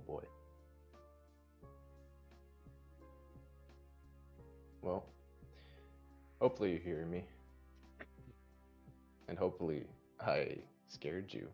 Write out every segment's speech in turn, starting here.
boy. Well, hopefully you hear me. And hopefully I scared you.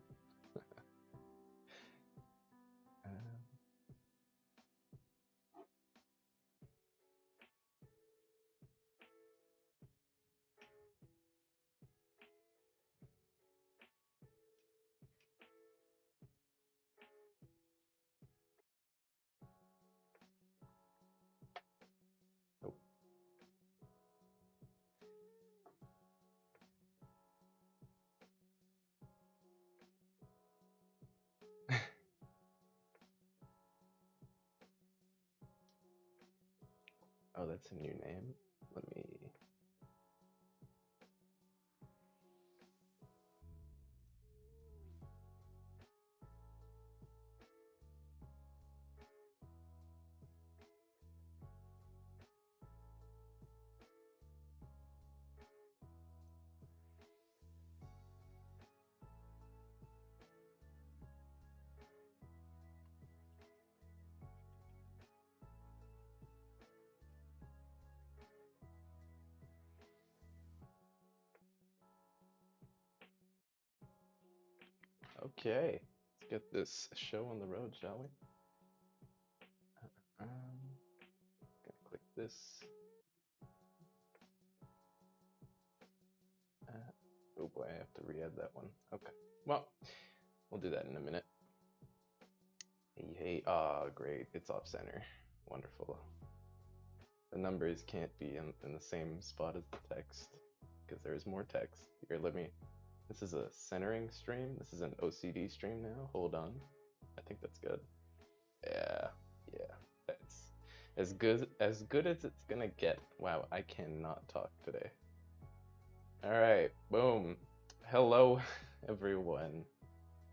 Oh. Oh, that's a new name. Let me. Okay, let's get this show on the road, shall we? Gonna click this. Oh boy, I have to re-add that one. Okay, well, we'll do that in a minute. Hey, great, it's off center. Wonderful. The numbers can't be in the same spot as the text because there is more text. Here, let me. This is a centering stream. This is an OCD stream now. Hold on. I think that's good. Yeah, that's as good as it's gonna get. Wow, I cannot talk today. All right, boom. Hello, everyone.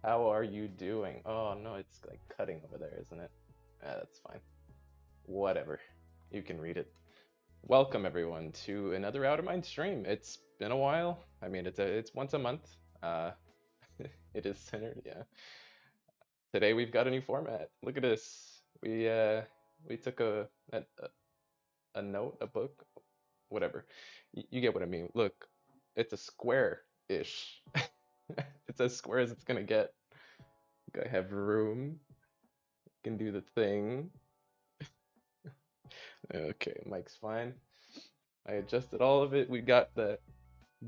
How are you doing? Oh no, it's like cutting over there, isn't it? That's fine. Whatever. You can read it. Welcome everyone to another Outerminds stream. It's been a while. I mean, it's once a month. It is centered, yeah. Today we've got a new format. Look at this. We took a note, a book, whatever. You get what I mean. Look, it's a square-ish. It's as square as it's gonna get. I have room. Can do the thing. Okay, mic's fine. I adjusted all of it. We got the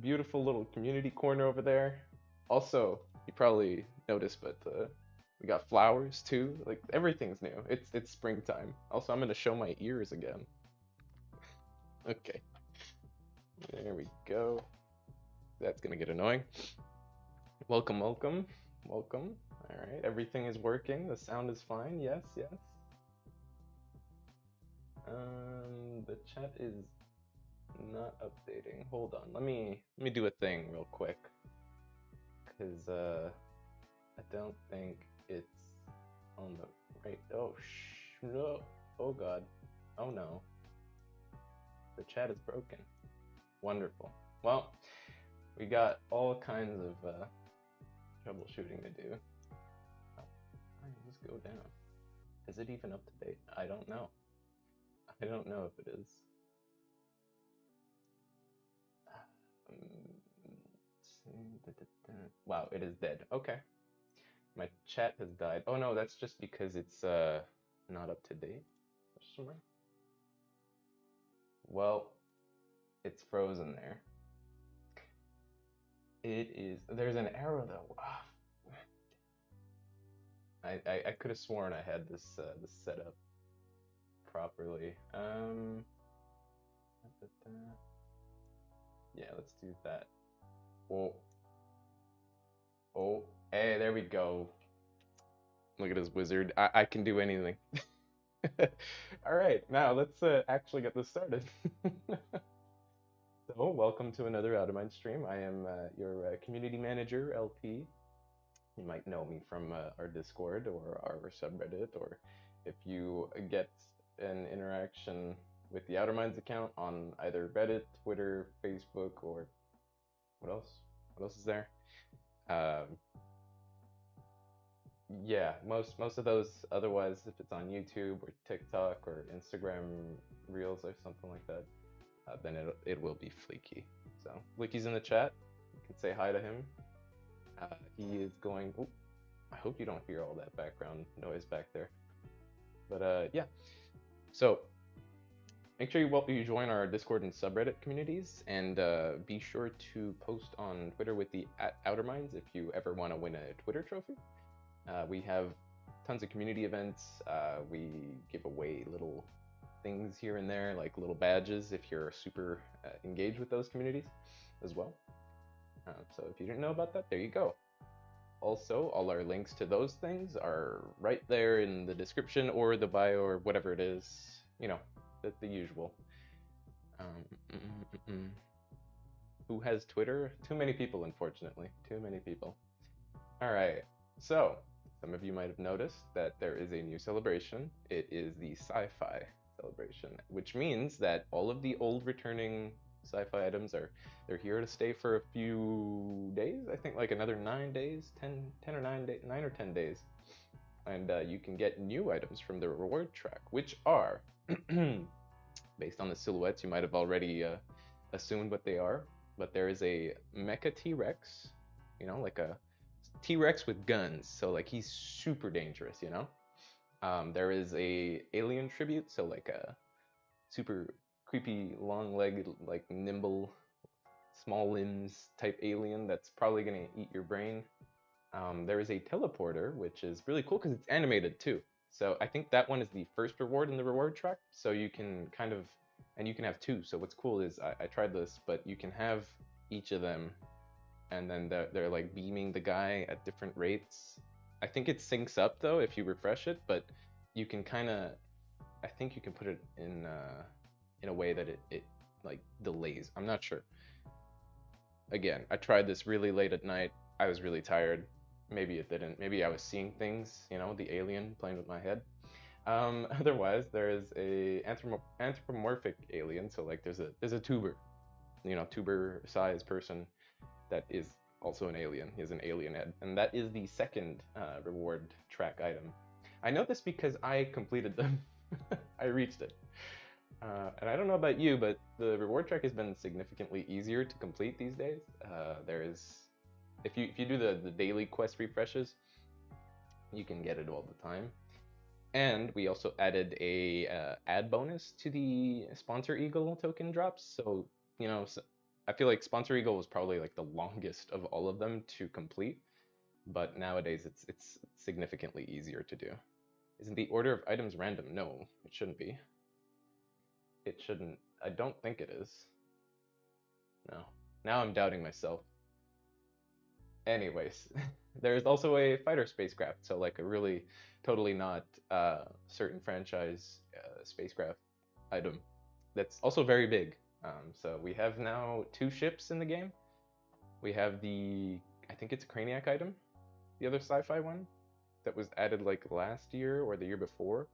beautiful little community corner over there. Also, you probably noticed, but we got flowers too. Like everything's new. It's springtime. Also, I'm gonna show my ears again. Okay, there we go. That's gonna get annoying. Welcome, welcome, welcome. All right, everything is working. The sound is fine. Yes, yes. The chat is not updating. Hold on. Let me do a thing real quick. Cause I don't think it's on the right. Oh no. Oh god. Oh no. The chat is broken. Wonderful. Well, we got all kinds of troubleshooting to do. Oh, why did this go down? Is it even up to date? I don't know. I don't know if it is. Wow, it is dead. Okay. My chat has died. Oh no, that's just because it's not up to date. Well, it's frozen there. It is. There's an arrow though. I could have sworn I had this this set up properly. Yeah, let's do that. Oh, oh, hey, there we go. Look at this wizard. I can do anything. All right, now let's actually get this started. So, welcome to another Outerminds stream. I am your community manager, LP. You might know me from our Discord or our subreddit, or if you get an interaction with the Outerminds account on either Reddit, Twitter, Facebook, or what else? What else is there? Yeah, most of those. Otherwise, if it's on YouTube or TikTok or Instagram Reels or something like that, then it will be Fleeky. So Fleeky's in the chat. You can say hi to him. He is going. Ooh, I hope you don't hear all that background noise back there. But yeah. So make sure you join our Discord and subreddit communities, and be sure to post on Twitter with the @Outerminds if you ever want to win a Twitter trophy. We have tons of community events. We give away little things here and there, like little badges if you're super engaged with those communities as well. So if you didn't know about that, there you go. Also, all our links to those things are right there in the description or the bio or whatever it is, you know, the usual. Who has Twitter? Too many people, unfortunately. Too many people. All right, so some of you might have noticed that there is a new celebration. It is the SciFi celebration, which means that all of the old returning SciFi items they're here to stay for a few days. I think like another 9 days, 10 or 9 or 10 days. And you can get new items from the reward track, which are based on the silhouettes. You might have already assumed what they are, but there is a Mecha T-Rex, you know, like a T-Rex with guns, so like he's super dangerous, you know. There is a alien tribute, so like a super creepy, long-legged, like nimble, small limbs type alien that's probably gonna eat your brain. There is a teleporter, which is really cool because it's animated too. So I think that one is the first reward in the reward track. So you can kind of, and you can have two. So what's cool is I tried this, but you can have each of them, and then they're like beaming the guy at different rates. I think it syncs up though if you refresh it, but you can kind of, I think you can put it in a way that it like delays. I'm not sure. Again, I tried this really late at night. I was really tired. Maybe it didn't. Maybe I was seeing things, you know, the alien playing with my head. Otherwise, there is a anthropomorphic alien. So like there's a tuber, you know, tuber-sized person that is also an alien. He has an alien head, and that is the second reward track item. I know this because I completed them. I reached it. And I don't know about you, but the reward track has been significantly easier to complete these days. There is, if you do the daily quest refreshes, you can get it all the time. And we also added a ad bonus to the Sponsor Eagle token drops. So, you know, I feel like Sponsor Eagle was probably like the longest of all of them to complete, but nowadays it's significantly easier to do. Isn't the order of items random? No, it shouldn't be. It shouldn't. I don't think it is. No. Now I'm doubting myself. Anyways, there's also a fighter spacecraft, so like a really totally not certain franchise spacecraft item that's also very big. So we have now 2 ships in the game. We have the, I think it's a Craniac item, the other SciFi one that was added like last year or the year before.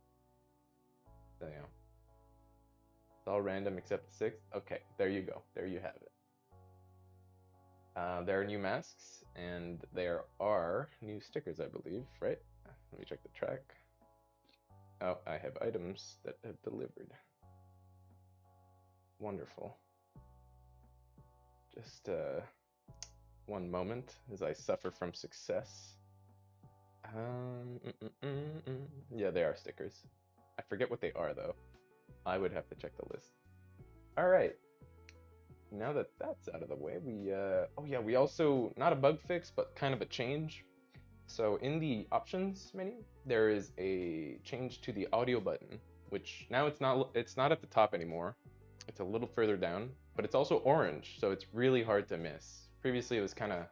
So yeah, it's all random except the 6th. Okay, there you go. There you have it. There are new masks and there are new stickers, I believe, right? Let me check the track. Oh, I have items that have delivered. Wonderful. Just one moment as I suffer from success. Yeah, they are stickers. I forget what they are though. I would have to check the list. All right. Now that that's out of the way, oh yeah, we also, not a bug fix, but kind of a change. So in the options menu, there is a change to the audio button, which now it's not at the top anymore. It's a little further down, but it's also orange, so it's really hard to miss. Previously it was kind of,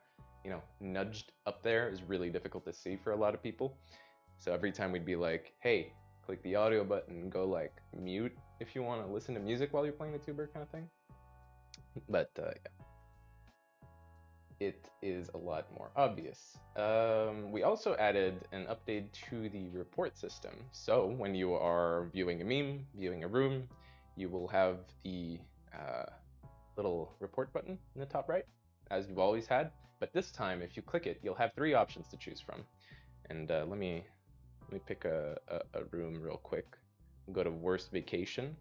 you know, nudged up there. It was really difficult to see for a lot of people. So every time we'd be like, hey, click the audio button, go like mute if you want to listen to music while you're playing the tuber kind of thing. But yeah, it is a lot more obvious. We also added an update to the report system. So when you are viewing a meme, viewing a room, you will have the little report button in the top right, as you've always had. But this time, if you click it, you'll have 3 options to choose from. And let me pick a room real quick. Go to worst vacation.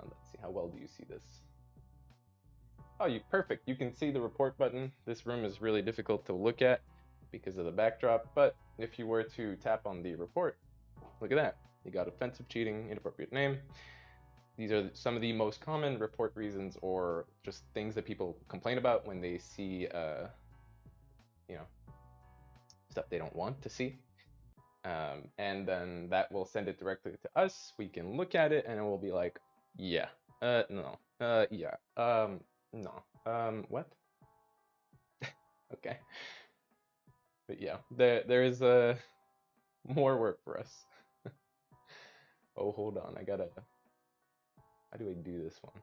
Let's see, how well do you see this? Oh, perfect. You can see the report button. This room is really difficult to look at because of the backdrop, but if you were to tap on the report, look at that. You got offensive, cheating, inappropriate name. These are some of the most common report reasons or just things that people complain about when they see, you know, stuff they don't want to see. And then that will send it directly to us. We can look at it and it will be like, yeah, no, yeah, no, what? Okay. But yeah, there is more work for us. Oh, hold on, how do I do this one?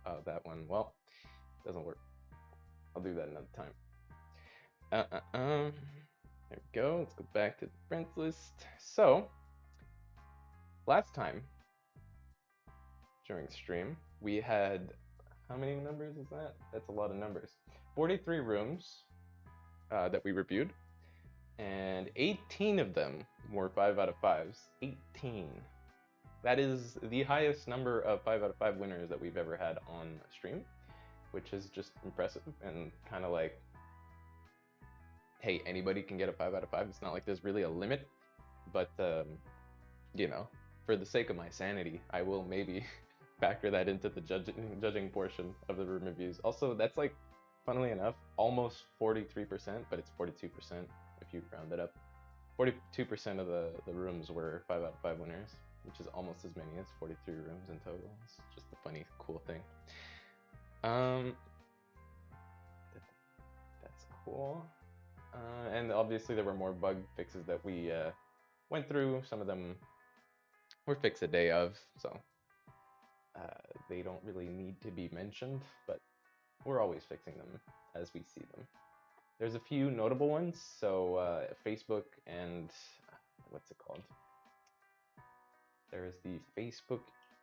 Oh, that one, well, doesn't work. I'll do that another time. There we go, let's go back to the friends list. So, last time, during stream, we had, how many numbers is that? That's a lot of numbers. 43 rooms that we reviewed, and 18 of them were 5 out of 5s. 18. That is the highest number of 5 out of 5 winners that we've ever had on stream, which is just impressive and kind of like, hey, anybody can get a 5 out of 5. It's not like there's really a limit, but you know, for the sake of my sanity, I will maybe factor that into the judging portion of the room reviews. Also, that's like, funnily enough, almost 43%, but it's 42% if you round it up. 42% of the rooms were 5 out of 5 winners, which is almost as many as 43 rooms in total. It's just a funny, cool thing. That's cool. And obviously there were more bug fixes that we went through. Some of them were fixed a day of, so they don't really need to be mentioned, but we're always fixing them as we see them. There's a few notable ones, so Facebook and what's it called? There's the Facebook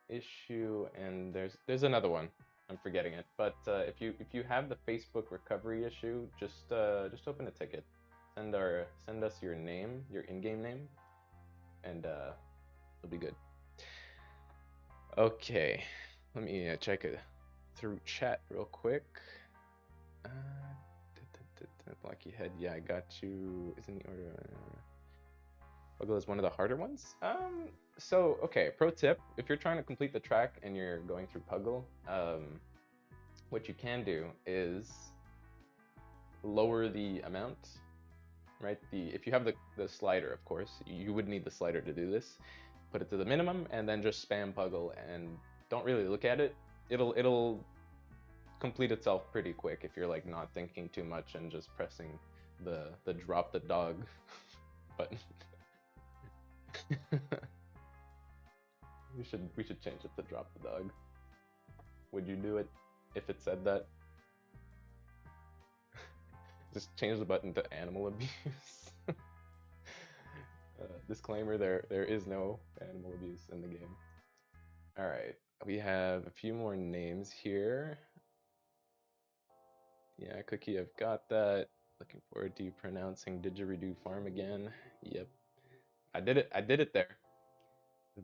issue, and there's another one. I'm forgetting it, but if you have the Facebook recovery issue, just open a ticket, send us your name, your in-game name, and it'll be good. Okay, let me check it through chat real quick. Blocky head, yeah, I got you. Is in the order. Puggle is one of the harder ones. So okay, pro tip: if you're trying to complete the track and you're going through Puggle, what you can do is lower the amount, right? If you have the slider, of course, you would need the slider to do this. Put it to the minimum, and then just spam Puggle, and don't really look at it. It'll complete itself pretty quick if you're like not thinking too much and just pressing the drop the dog button. we should change it to drop the dog. Would you do it if it said that? Just change the button to animal abuse. Disclaimer, there is no animal abuse in the game. All right, we have a few more names here. Yeah, Cookie, I've got that. Looking forward to you pronouncing didgeridoo farm again. Yep, I did it there.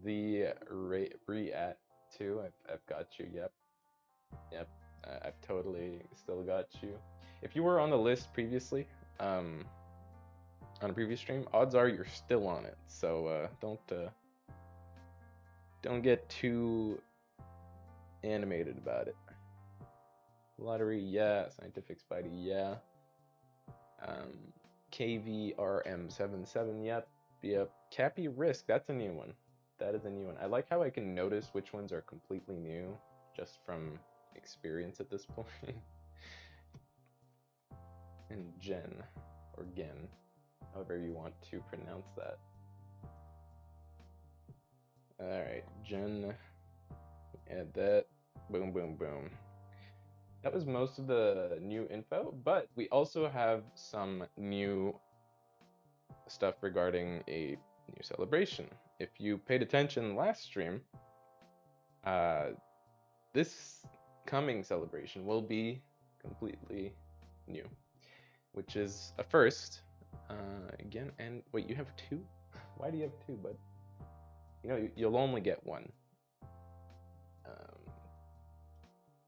The re-at too, I've got you. Yep, I've totally still got you. If you were on the list previously, on a previous stream, odds are you're still on it. So don't get too animated about it. Lottery, yeah. Scientific Spidey, yeah. KVRM77, yep. Cappy Risk, that's a new one. That is a new one. I like how I can notice which ones are completely new just from experience at this point. And Jen, or Gen, however you want to pronounce that. Alright, Jen, add that. Boom, boom, boom. That was most of the new info, but we also have some new stuff regarding a new celebration. If you paid attention last stream, this coming celebration will be completely new. which is a first. Again, and wait, you have two? Why do you have two, bud? You know, you'll only get one.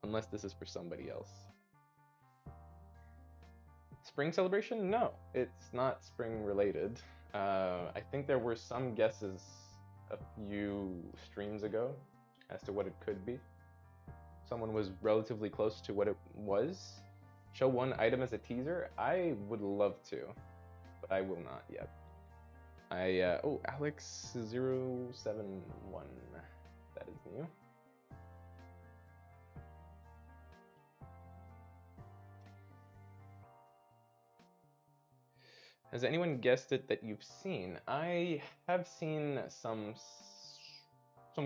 Unless this is for somebody else. Spring celebration? No, it's not spring related. I think there were some guesses a few streams ago as to what it could be. Someone was relatively close to what it was. Show one item as a teaser? I would love to, but I will not yet. Oh, Alex071. That is new. Has anyone guessed it that you've seen? I have seen some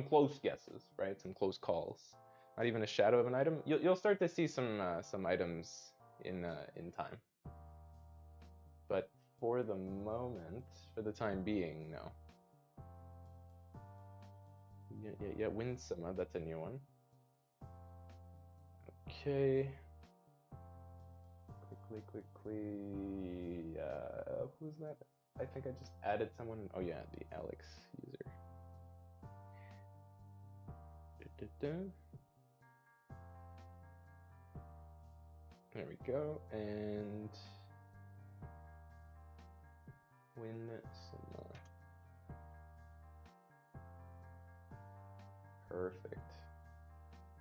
close guesses, right? Some close calls. Not even a shadow of an item. You'll start to see some items in time. But for the moment, for the time being, no. Yeah, Winsoma, that's a new one. Okay. Quickly. Who's that? I think I just added someone. Oh yeah, the Alex user. There we go. And Winsoma. Perfect.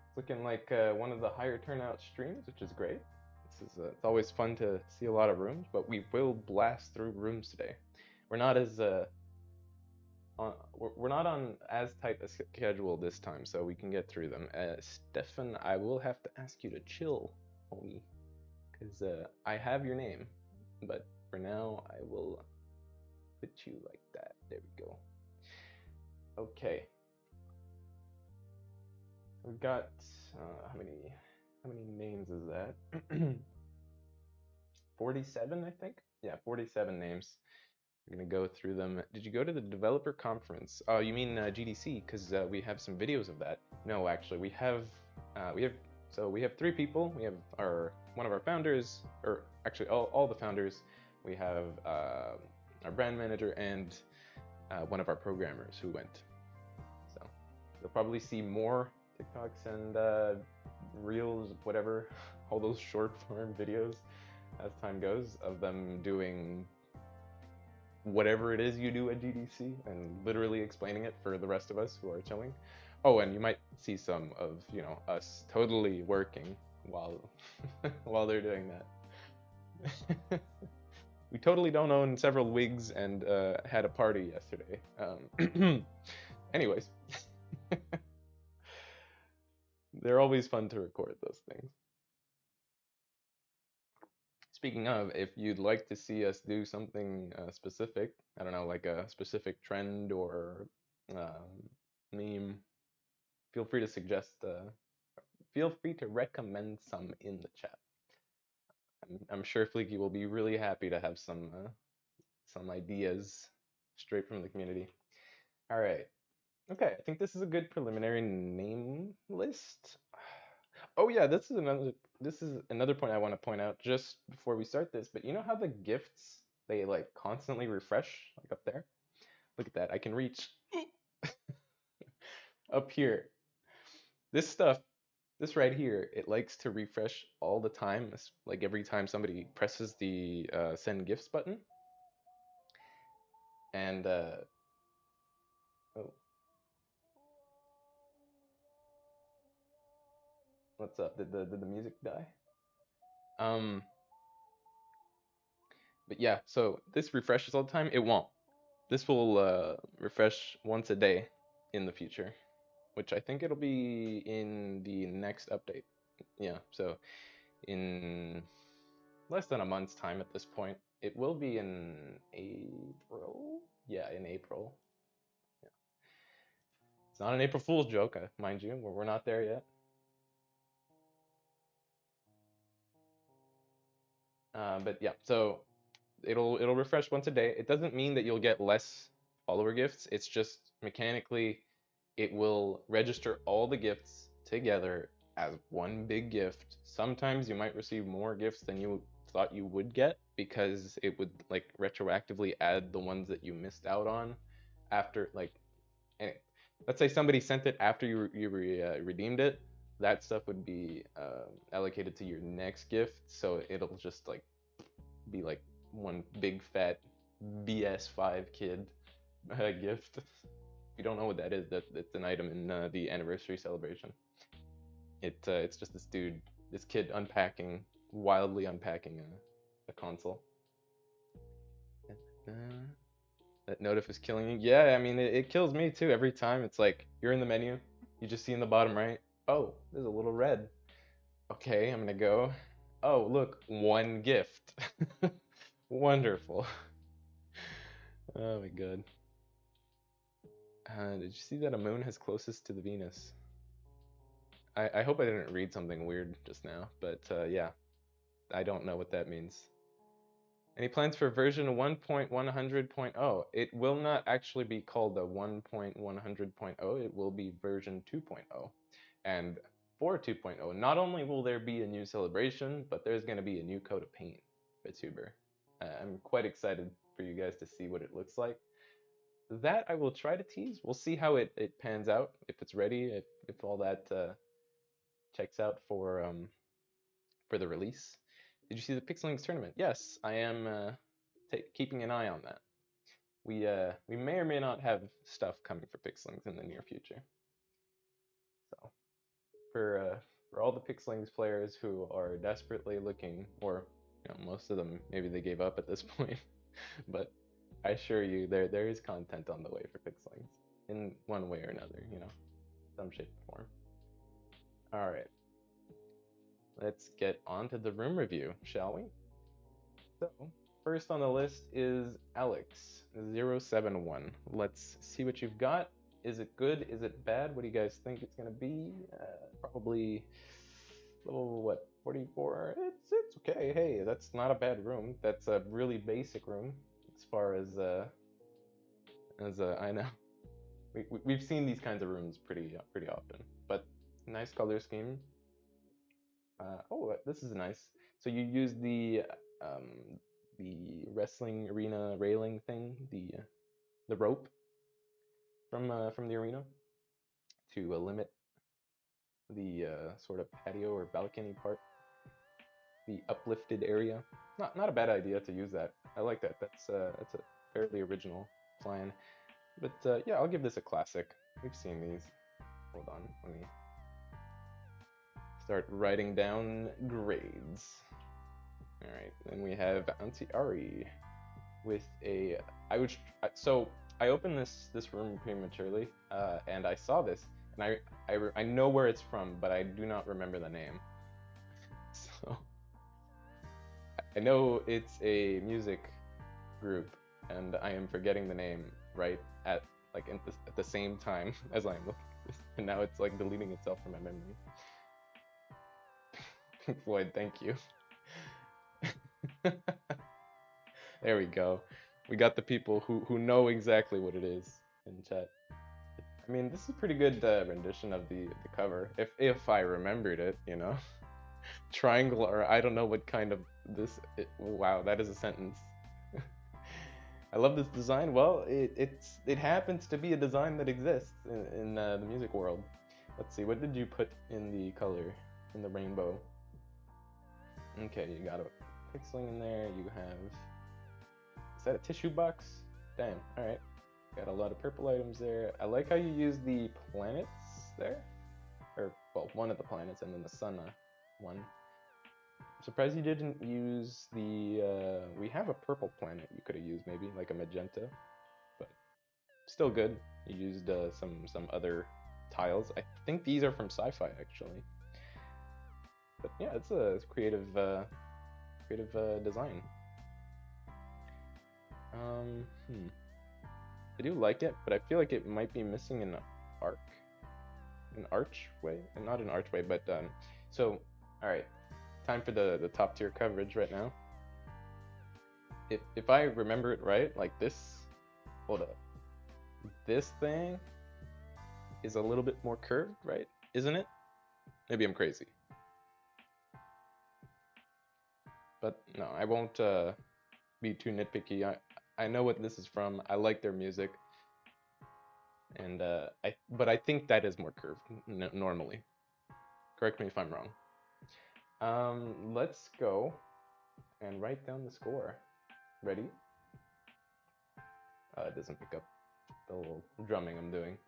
It's looking like one of the higher turnout streams, which is great. It's always fun to see a lot of rooms, but we will blast through rooms today. We're not as we're not on as tight a schedule this time, so we can get through them. Stefan, I will have to ask you to chill, homie, because I have your name, but for now I will put you like that. There we go. Okay. We've got how many names is that? 47, I think. Yeah, 47 names. We're gonna go through them. Did you go to the developer conference? Oh, you mean GDC? Because we have some videos of that. No, actually, we have 3 people. We have one of our founders, or actually all the founders. We have our brand manager and one of our programmers who went. So you'll probably see more TikToks and reels, whatever, all those short form videos as time goes of them doing whatever it is you do at GDC and literally explaining it for the rest of us who are chilling. Oh, and you might see some of, you know, us totally working while while they're doing that. We totally don't own several wigs and had a party yesterday. Anyways. They're always fun to record, those things. Speaking of, if you'd like to see us do something specific, I don't know, like a specific trend or meme, feel free to suggest, feel free to recommend some in the chat. I'm sure Fleeky will be really happy to have some ideas straight from the community. All right. Okay, I think this is a good preliminary name list. Oh yeah, this is another point I want to point out just before we start this, but you know how the gifts, they like constantly refresh, like up there? Look at that, I can reach up here. This stuff, this right here, it likes to refresh all the time, like every time somebody presses the send gifts button. And oh. What's up? Did the music die? But yeah, so this refreshes all the time. It won't. This will refresh once a day in the future, which I think it'll be in the next update. Yeah, so in less than a month's time at this point. It will be in April. Yeah, in April. Yeah. It's not an April Fool's joke, mind you. We're not there yet. But yeah, so it'll refresh once a day. It doesn't mean that you'll get less follower gifts. It's just mechanically it will register all the gifts together as one big gift. Sometimes you might receive more gifts than you thought you would get, because it would like retroactively add the ones that you missed out on after, like, and let's say somebody sent it after redeemed it, that stuff would be allocated to your next gift, so it'll just like be like one big fat BS5 kid gift. If you don't know what that is, that's an item in the anniversary celebration. It's just this kid wildly unpacking a console. That notif is killing you. Yeah, I mean it kills me too every time. It's like you're in the menu, you just see in the bottom right, oh, there's a little red. Okay, I'm gonna go. Oh, look, one gift. Wonderful. Oh my god. Did you see that a moon has closest to the Venus? I hope I didn't read something weird just now, but yeah, I don't know what that means. Any plans for version 1.100.0? It will not actually be called a 1.100.0, it will be version 2.0. And for 2.0, not only will there be a new celebration, but there's going to be a new coat of paint for Tuber. I'm quite excited for you guys to see what it looks like. That I will try to tease. We'll see how it pans out, if it's ready, if all that checks out for the release. Did you see the Pixelings tournament? Yes, I am keeping an eye on that. We may or may not have stuff coming for Pixelings in the near future. So for all the Pixelings players who are desperately looking, or most of them maybe they gave up at this point, but I assure you there is content on the way for Pixelings in one way or another, some shape or form. All right. Let's get on to the room review, shall we? So, first on the list is Alex071. Let's see what you've got. Is it good? Is it bad? What do you guys think it's gonna be? Probably level, what, 44? It's okay. Hey, that's not a bad room. That's a really basic room as far as I know. We've seen these kinds of rooms pretty often, but nice color scheme. Oh, this is nice. So you use the wrestling arena railing thing, the rope from the arena to limit the sort of patio or balcony part, the uplifted area. Not a bad idea to use that. I like that. That's a fairly original plan. But yeah, I'll give this a classic. We've seen these. Hold on, let me start writing down grades. All right, then we have Auntie Ari with a. So I opened this room prematurely, and I saw this, and I know where it's from, but I do not remember the name. So I know it's a music group, and I am forgetting the name right at the same time as I'm looking at this, and now it's like deleting itself from my memory. Pink Floyd, thank you. There we go. We got the people who know exactly what it is in chat. I mean, this is a pretty good rendition of the cover, if I remembered it, Triangle, or I don't know what kind of wow, that is a sentence. I love this design. Well, it happens to be a design that exists in the music world. Let's see, what did you put in the color, in the rainbow? Okay, you got a pixeling in there. You have, is that a tissue box? Damn, alright. Got a lot of purple items there. I like how you use the planets there. Or, well, one of the planets and then the sun one. I'm surprised you didn't use the, we have a purple planet you could have used maybe, like a magenta. But still good. You used some other tiles. I think these are from SciFi actually. But yeah, it's a creative design. I do like it, but I feel like it might be missing an archway, and not an archway, but so all right, time for the top tier coverage right now. If I remember it right, like this, hold up, this thing is a little bit more curved, right? Isn't it? Maybe I'm crazy. But no, I won't be too nitpicky. I know what this is from. I like their music, and but I think that is more curved normally. Correct me if I'm wrong. Let's go and write down the score. Ready? It doesn't pick up the little drumming I'm doing.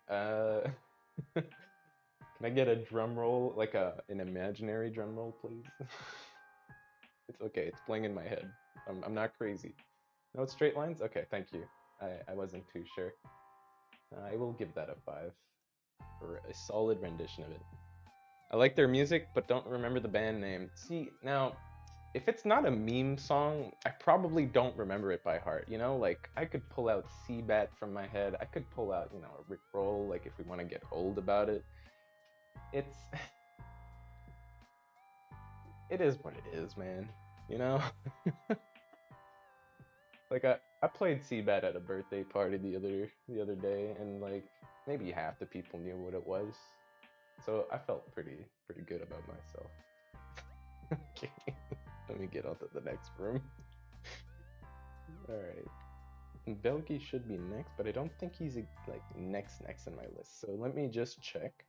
Can I get a drum roll, like an imaginary drum roll, please? It's okay. It's playing in my head. I'm not crazy. No straight lines? Okay, thank you. I wasn't too sure. I will give that a 5 for a solid rendition of it. I like their music, but don't remember the band name. See, now, if it's not a meme song, I probably don't remember it by heart. You know, like I could pull out Seabat from my head. I could pull out, a Rick Roll, like if we want to get old about it. It is what it is, man. You know? Like I played Seabat at a birthday party the other day, and like maybe half the people knew what it was. So I felt pretty good about myself. Okay. Let me get on to the next room. Alright. Belgi should be next, but I don't think he's like next in my list. So let me just check.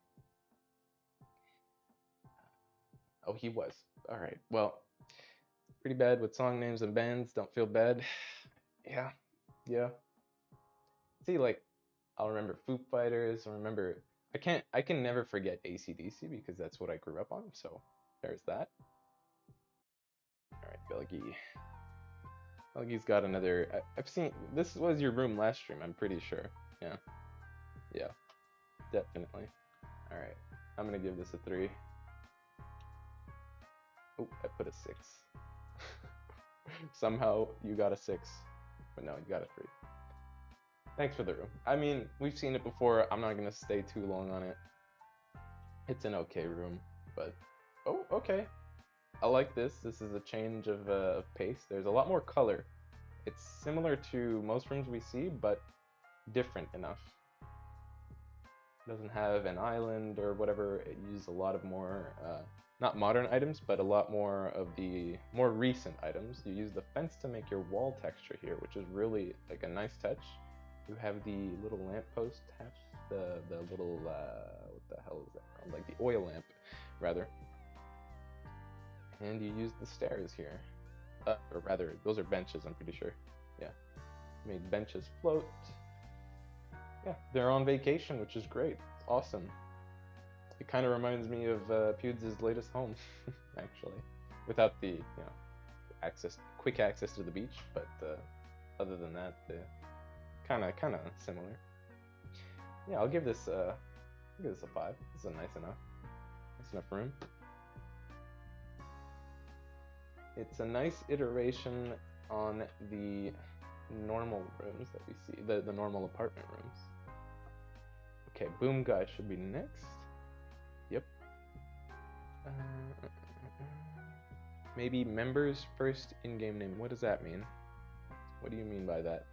Oh, he was. Alright, well, pretty bad with song names and bands. Don't feel bad. Yeah. See, like, I'll remember Foo Fighters. I can never forget AC/DC because that's what I grew up on. So there's that. All right, Belgi. Belgi's got another. I've seen this was your room last stream. I'm pretty sure. Yeah, definitely. All right, I'm gonna give this a 3. Oh, I put a 6. Somehow you got a 6, but no, you got a 3. Thanks for the room. I mean, we've seen it before. I'm not gonna stay too long on it. It's an okay room, but oh, okay. I like this. This is a change of pace. There's a lot more color. It's similar to most rooms we see, but different enough. It doesn't have an island or whatever. It uses a lot of more, not modern items, but a lot more of the more recent items. You use the fence to make your wall texture here, which is really like a nice touch. You have the little lamppost attached, the little, what the hell is that called? Like the oil lamp, rather. And you use the stairs here. Or rather, those are benches, I'm pretty sure. Yeah. Made benches float. Yeah, they're on vacation, which is great. It's awesome. It kind of reminds me of Pewds' latest home, actually. Without the, quick access to the beach, but other than that, kind of similar. Yeah, I'll give this a 5. This is a nice enough room. It's a nice iteration on the normal rooms that we see, the normal apartment rooms. Okay, Boom Guy should be next. Yep. Maybe members first in-game name. What does that mean? What do you mean by that?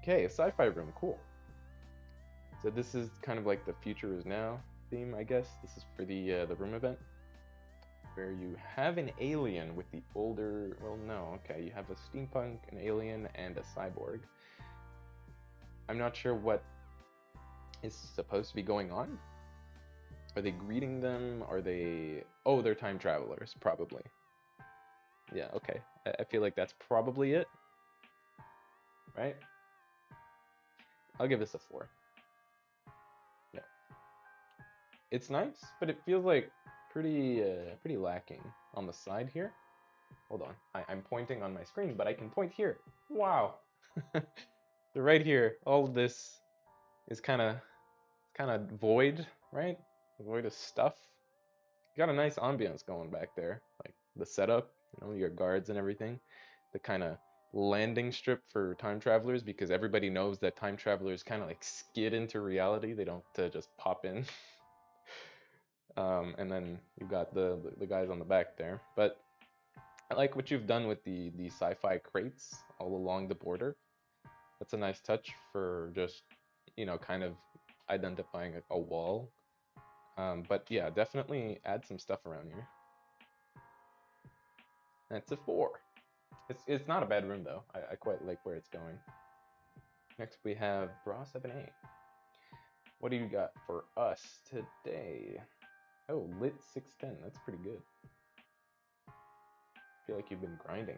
Okay, a sci-fi room. Cool. So this is kind of like the future is now theme, I guess. This is for the room event, where you have an alien with the older. Well, no. Okay, you have a steampunk, an alien, and a cyborg. I'm not sure what is supposed to be going on. Are they greeting them? Are they... Oh, they're time travelers, probably. Yeah, okay. I feel like that's probably it. Right? I'll give this a 4. Yeah. It's nice, but it feels like pretty lacking on the side here. Hold on. I'm pointing on my screen, but I can point here. Wow. So right here, all of this is kind of void, right? Void of stuff. You got a nice ambience going back there, like the setup, your guards and everything. The kind of landing strip for time travelers, because everybody knows that time travelers kind of like skid into reality. They don't just pop in. And then you've got the guys on the back there. But I like what you've done with the sci-fi crates all along the border. That's a nice touch for just, kind of identifying a wall. But yeah, definitely add some stuff around here. That's a 4. It's not a bad room though. I quite like where it's going. Next we have Bra 7A. What do you got for us today? Oh, lit 610. That's pretty good. I feel like you've been grinding.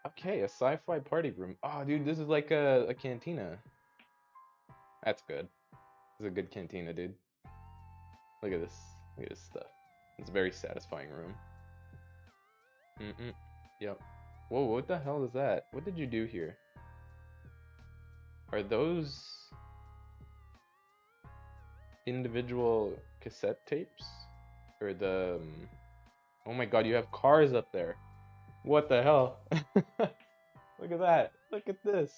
Okay, a sci-fi party room. Oh, dude, this is like a cantina. That's good. This is a good cantina, dude. Look at this. Look at this stuff. It's a very satisfying room. Yep. Whoa, what the hell is that? What did you do here? Are those individual cassette tapes? Or the... Oh my god, you have cars up there. What the hell? Look at that. Look at this.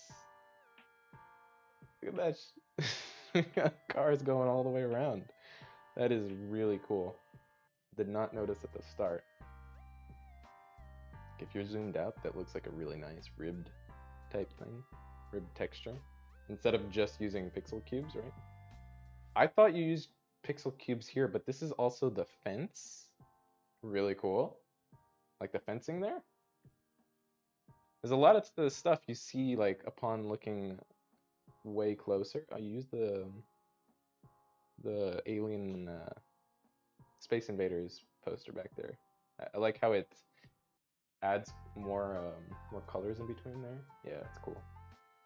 Look at that. We got cars going all the way around. That is really cool. Did not notice at the start. If you're zoomed out, that looks like a really nice ribbed type thing. Ribbed texture. Instead of just using pixel cubes, right? I thought you used pixel cubes here, but this is also the fence. Really cool. Like the fencing there. There's a lot of the stuff you see like upon looking way closer. I use the Alien Space Invaders poster back there. I like how it adds more colors in between there. Yeah, it's cool.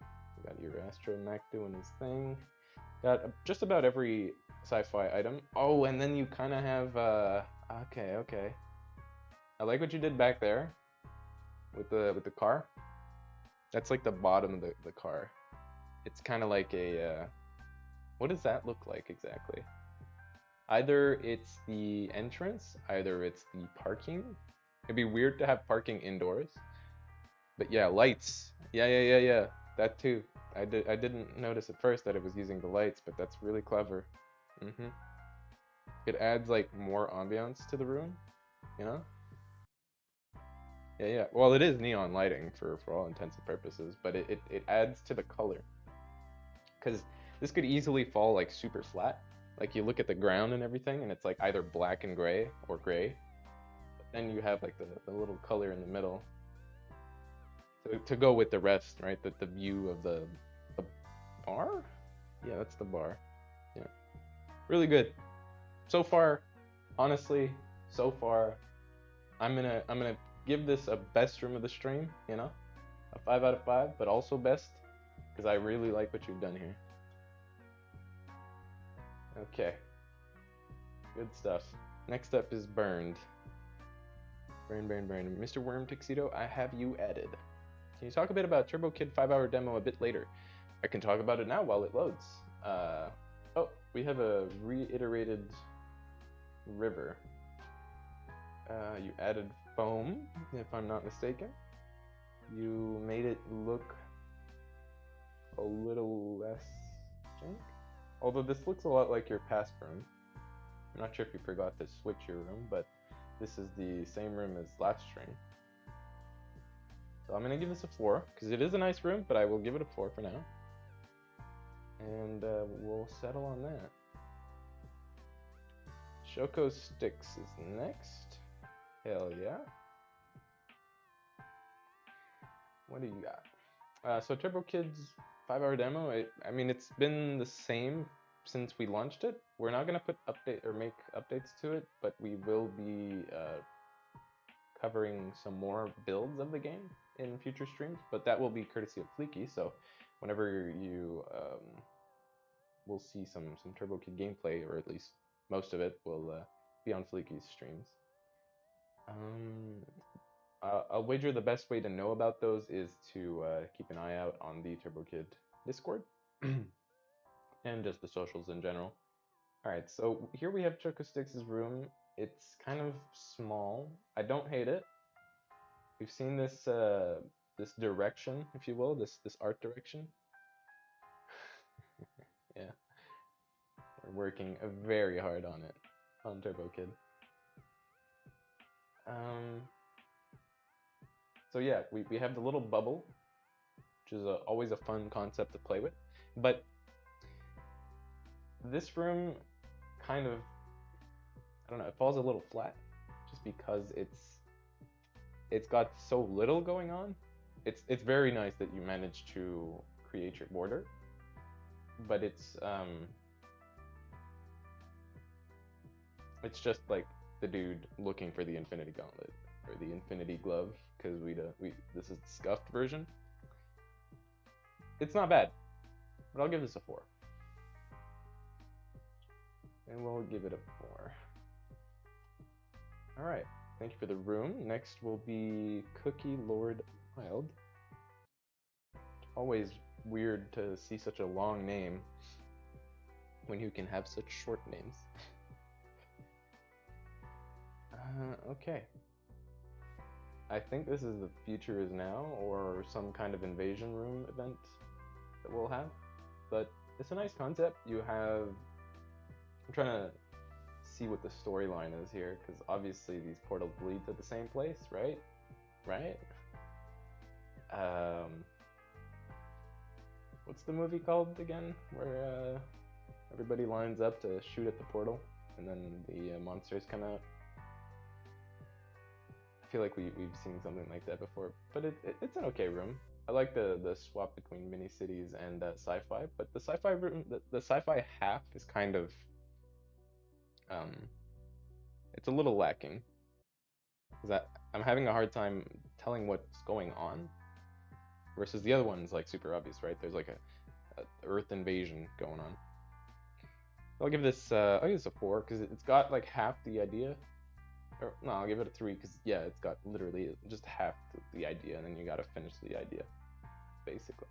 You got your astromech doing his thing. Got just about every sci-fi item. Oh, and then you kind of have okay. I like what you did back there with the car. That's like the bottom of the car. It's kind of like a what does that look like exactly? Either it's the entrance, either it's the parking. It'd be weird to have parking indoors. But yeah, lights. Yeah. That too. I didn't notice at first that it was using the lights, but that's really clever. It adds like more ambiance to the room, you know? Yeah. Well, it is neon lighting for all intents and purposes, but it adds to the color. Because this could easily fall like super flat. Like you look at the ground and everything, and it's like either black and gray or gray. But then you have like the little color in the middle to go with the rest, right? The view of the bar? Yeah, that's the bar. Yeah. Really good. So far, honestly, so far, I'm gonna give this a best room of the stream, you know? A 5 out of 5, but also best, because I really like what you've done here. Okay. Good stuff. Next up is Burned. Burn. Mr. Worm Tuxedo, I have you added. Can you talk a bit about Turbo Kid 5-hour demo a bit later? I can talk about it now while it loads. Oh, we have a reiterated river. You added foam, if I'm not mistaken. You made it look a little less jank. Although this looks a lot like your past room. I'm not sure if you forgot to switch your room, but this is the same room as last stream. So I'm gonna give this a 4, because it is a nice room, but I will give it a 4 for now. And we'll settle on that. Shoko Sticks is next. Hell yeah. What do you got? So Turbo Kid's 5-hour demo, I mean, it's been the same since we launched it. We're not gonna put make updates to it, but we will be covering some more builds of the game in future streams, but that will be courtesy of Fleeky, so whenever you will see some Turbo Kid gameplay, or at least most of it, will be on Fleeky's streams. I'll wager the best way to know about those is to keep an eye out on the Turbo Kid Discord and just the socials in general. Alright, so here we have Choco Sticks' room. It's kind of small. I don't hate it. We've seen this this direction, if you will, this art direction. Yeah. We're working very hard on it, on Turbo Kid. So yeah, we have the little bubble, which is always a fun concept to play with. But this room kind of, I don't know, it falls a little flat just because it's it's got so little going on. It's very nice that you managed to create your border, but it's just like the dude looking for the Infinity Gauntlet or the Infinity Glove, because this is the scuffed version. It's not bad, but I'll give this a 4. And we'll give it a 4. All right, thank you for the room. Next will be Cookie Lord Wild. Always weird to see such a long name when you can have such short names. Okay. I think this is the future is now, or some kind of invasion room event that we'll have. But it's a nice concept. You have... I'm trying to see what the storyline is here, because obviously these portals lead to the same place, right? Right? What's the movie called again? Where everybody lines up to shoot at the portal, and then the monsters come out. I feel like we've seen something like that before, but it's an okay room. I like the swap between mini cities and SciFi, but the SciFi room, the SciFi half is kind of it's a little lacking. Because I'm having a hard time telling what's going on, versus the other one's like super obvious, right? There's like a Earth invasion going on. I'll give this a 4 because it's got like half the idea. Or, no, I'll give it a 3 because yeah, it's got literally just half the idea, and then you gotta finish the idea, basically.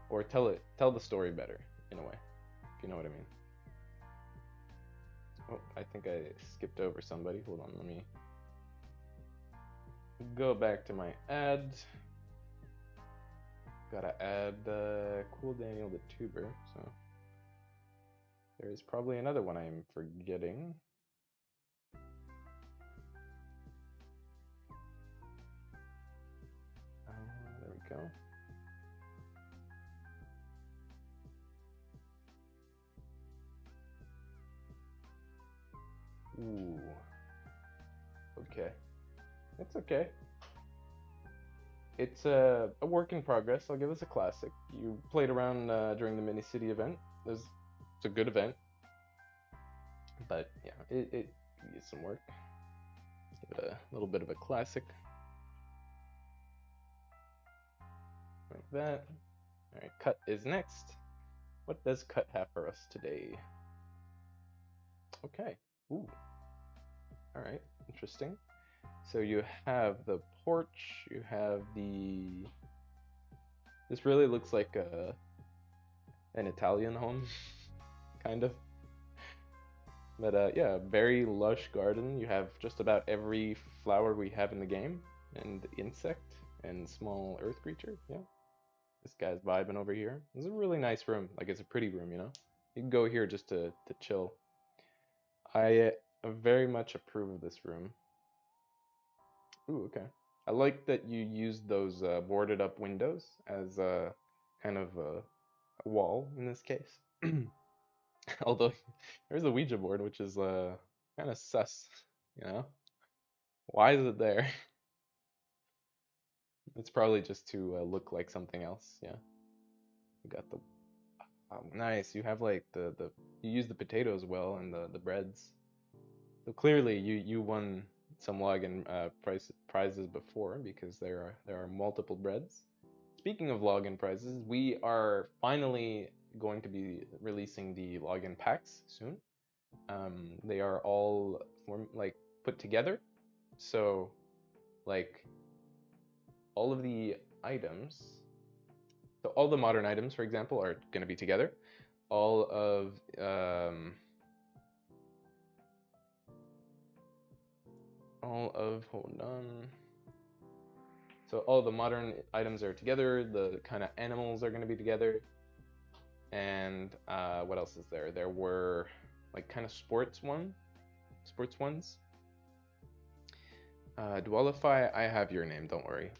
Or tell the story better in a way, if you know what I mean. Oh, I think I skipped over somebody. Hold on, let me go back to my ads. Gotta add Cool Daniel the Tuber, so there is probably another one I'm forgetting. There we go. Ooh. Okay. It's okay. It's a work in progress. I'll give this a classic. You played around during the mini city event. It's a good event, but yeah, it needs some work. Give it a little bit of a classic, like that. All right, Cut is next. What does Cut have for us today? Okay. Ooh. All right. Interesting. So you have the porch, you have the... This really looks like an Italian home, kind of. But yeah, very lush garden. You have just about every flower we have in the game, and insect, and small earth creature, yeah. This guy's vibing over here. This is a really nice room, like it's a pretty room, you know? You can go here just to chill. I very much approve of this room. Ooh, okay. I like that you used those boarded up windows as a kind of a wall in this case. Although there's a Ouija board, which is kind of sus, you know? Why is it there? It's probably just to look like something else, yeah. You got the... Oh, nice, you have like you use the potatoes well and the breads. So clearly you won some login prizes before, because there are multiple breads. Speaking of login prizes, we are finally going to be releasing the login packs soon. They are all put together, so like all of the items, so all the modern items, for example, are going to be together. All of hold on. So all the modern items are together, the kind of animals are going to be together, and what else is there? There were like kind of sports ones. Dwellify, I have your name, don't worry.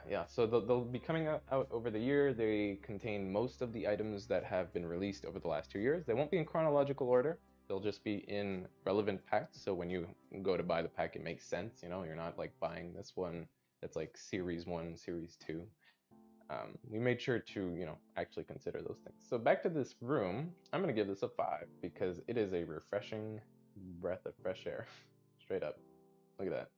Yeah, so they'll be coming out over the year. They contain most of the items that have been released over the last 2 years. They won't be in chronological order, They'll just be in relevant packs, so when you go to buy the pack, it makes sense. You know, you're not like buying this one that's like Series 1, Series 2. We made sure to, you know, actually consider those things. So back to this room, I'm gonna give this a 5 because it is a refreshing breath of fresh air. Straight up. Look at that.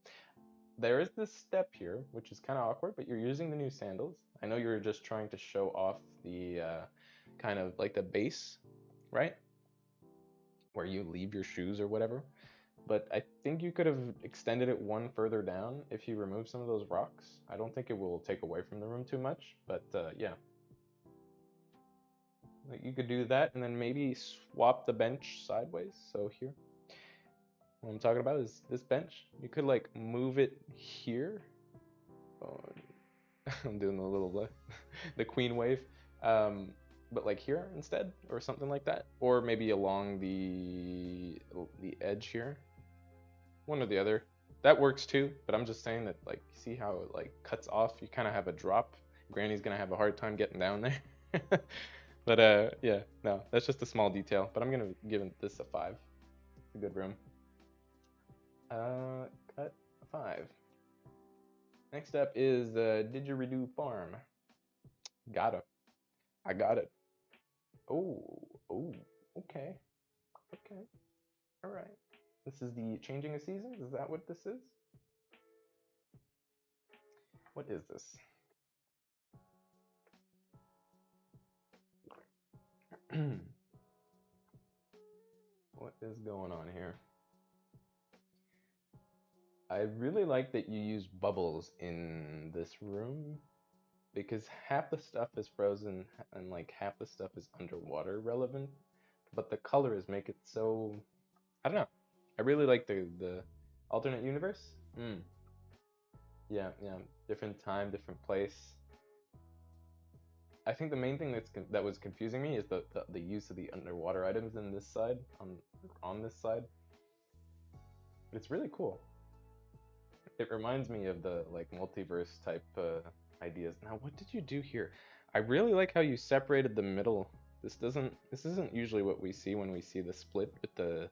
There is this step here, which is kind of awkward, but you're using the new sandals. I know you're just trying to show off the kind of like the base, right? Where you leave your shoes or whatever. But I think you could have extended it one further down if you remove some of those rocks. I don't think it will take away from the room too much, but yeah. Like you could do that and then maybe swap the bench sideways. So here, what I'm talking about is this bench. You could like move it here. Oh, I'm doing the little the queen wave. But like here instead, or something like that, or maybe along the edge here, one or the other. That works too, but I'm just saying that, like, see how it like cuts off? You kind of have a drop. Granny's gonna have a hard time getting down there. But yeah, no, that's just a small detail. But I'm gonna give this a 5. It's a good room. Cut 5. Next up is didgeridoo farm. Got it. I got it. Oh, okay, okay, all right. This is the changing of seasons. Is that what this is? What is this? What is going on here? I really like that you use bubbles in this room because half the stuff is frozen and like half the stuff is underwater relevant, but the colors make it so, I don't know. I really like the alternate universe. Yeah, yeah, different time, different place. I think the main thing that was confusing me is the use of the underwater items in this side on this side. But it's really cool. It reminds me of the like multiverse type ideas. Now, what did you do here? I really like how you separated the middle. This isn't usually what we see when we see the split with the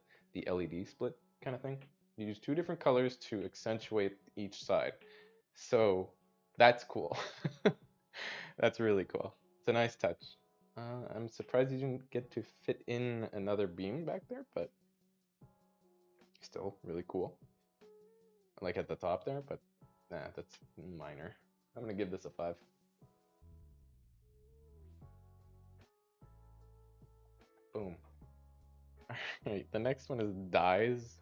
LED split kind of thing. You use 2 different colors to accentuate each side. So that's cool. That's really cool. It's a nice touch. I'm surprised you didn't get to fit in another beam back there, but still really cool. Like at the top there, but nah, that's minor. I'm gonna give this a 5. Boom. Alright, the next one is Dies.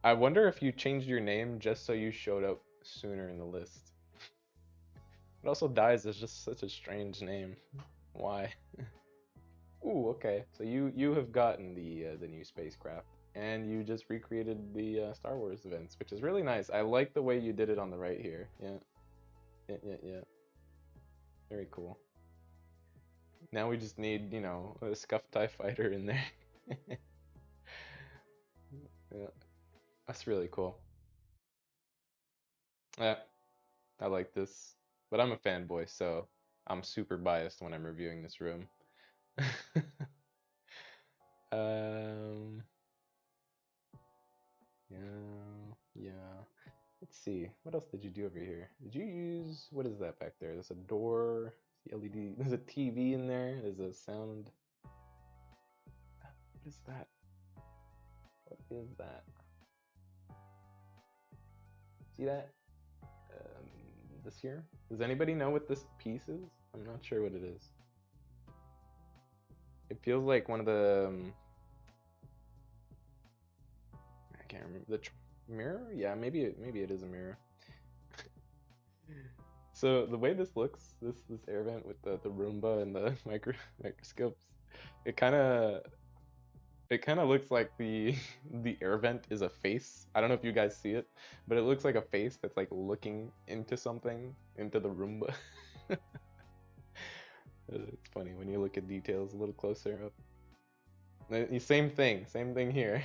I wonder if you changed your name just so you showed up sooner in the list. But also Dies is just such a strange name. Why? Ooh, okay. So you have gotten the new spacecraft, and you just recreated the Star Wars events, which is really nice. I like the way you did it on the right here. Yeah. Yeah. Very cool. Now we just need, you know, a scuffed TIE fighter in there. Yeah, that's really cool. Yeah, I like this. But I'm a fanboy, so I'm super biased when I'm reviewing this room. Um, yeah. Let's see. What else did you do over here? Did you use, what is that back there? There's a door, the LED, there's a TV in there, there's a sound. What is that? What is that? See that? This here? Does anybody know what this piece is? I'm not sure what it is. It feels like one of the, I can't remember, the mirror? Yeah, maybe it is a mirror. So the way this looks, this air vent with the Roomba and the microscopes, it kind of looks like the air vent is a face. I don't know if you guys see it, but it looks like a face that's like looking into something, into the Roomba. It's funny when you look at details a little closer up. Same thing here.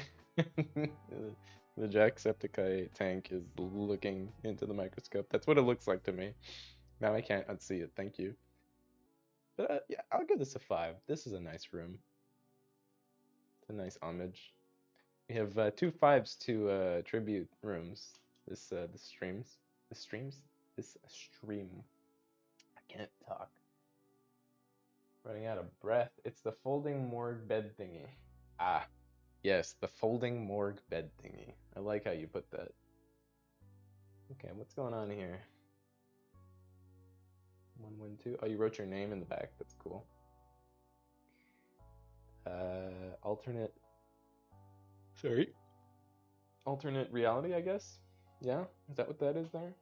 The Jacksepticeye tank is looking into the microscope. That's what it looks like to me. Now I can't unsee it, thank you. But yeah, I'll give this a 5. This is a nice room. It's a nice homage. We have 2 5s to tribute rooms. This stream. I can't talk. Running out of breath. It's the folding morgue bed thingy. Ah, yes, the folding morgue bed thingy. I like how you put that. Okay, what's going on here? 112. Oh, you wrote your name in the back. That's cool. Alternate. Sorry. Alternate reality, I guess. Yeah, is that what that is there?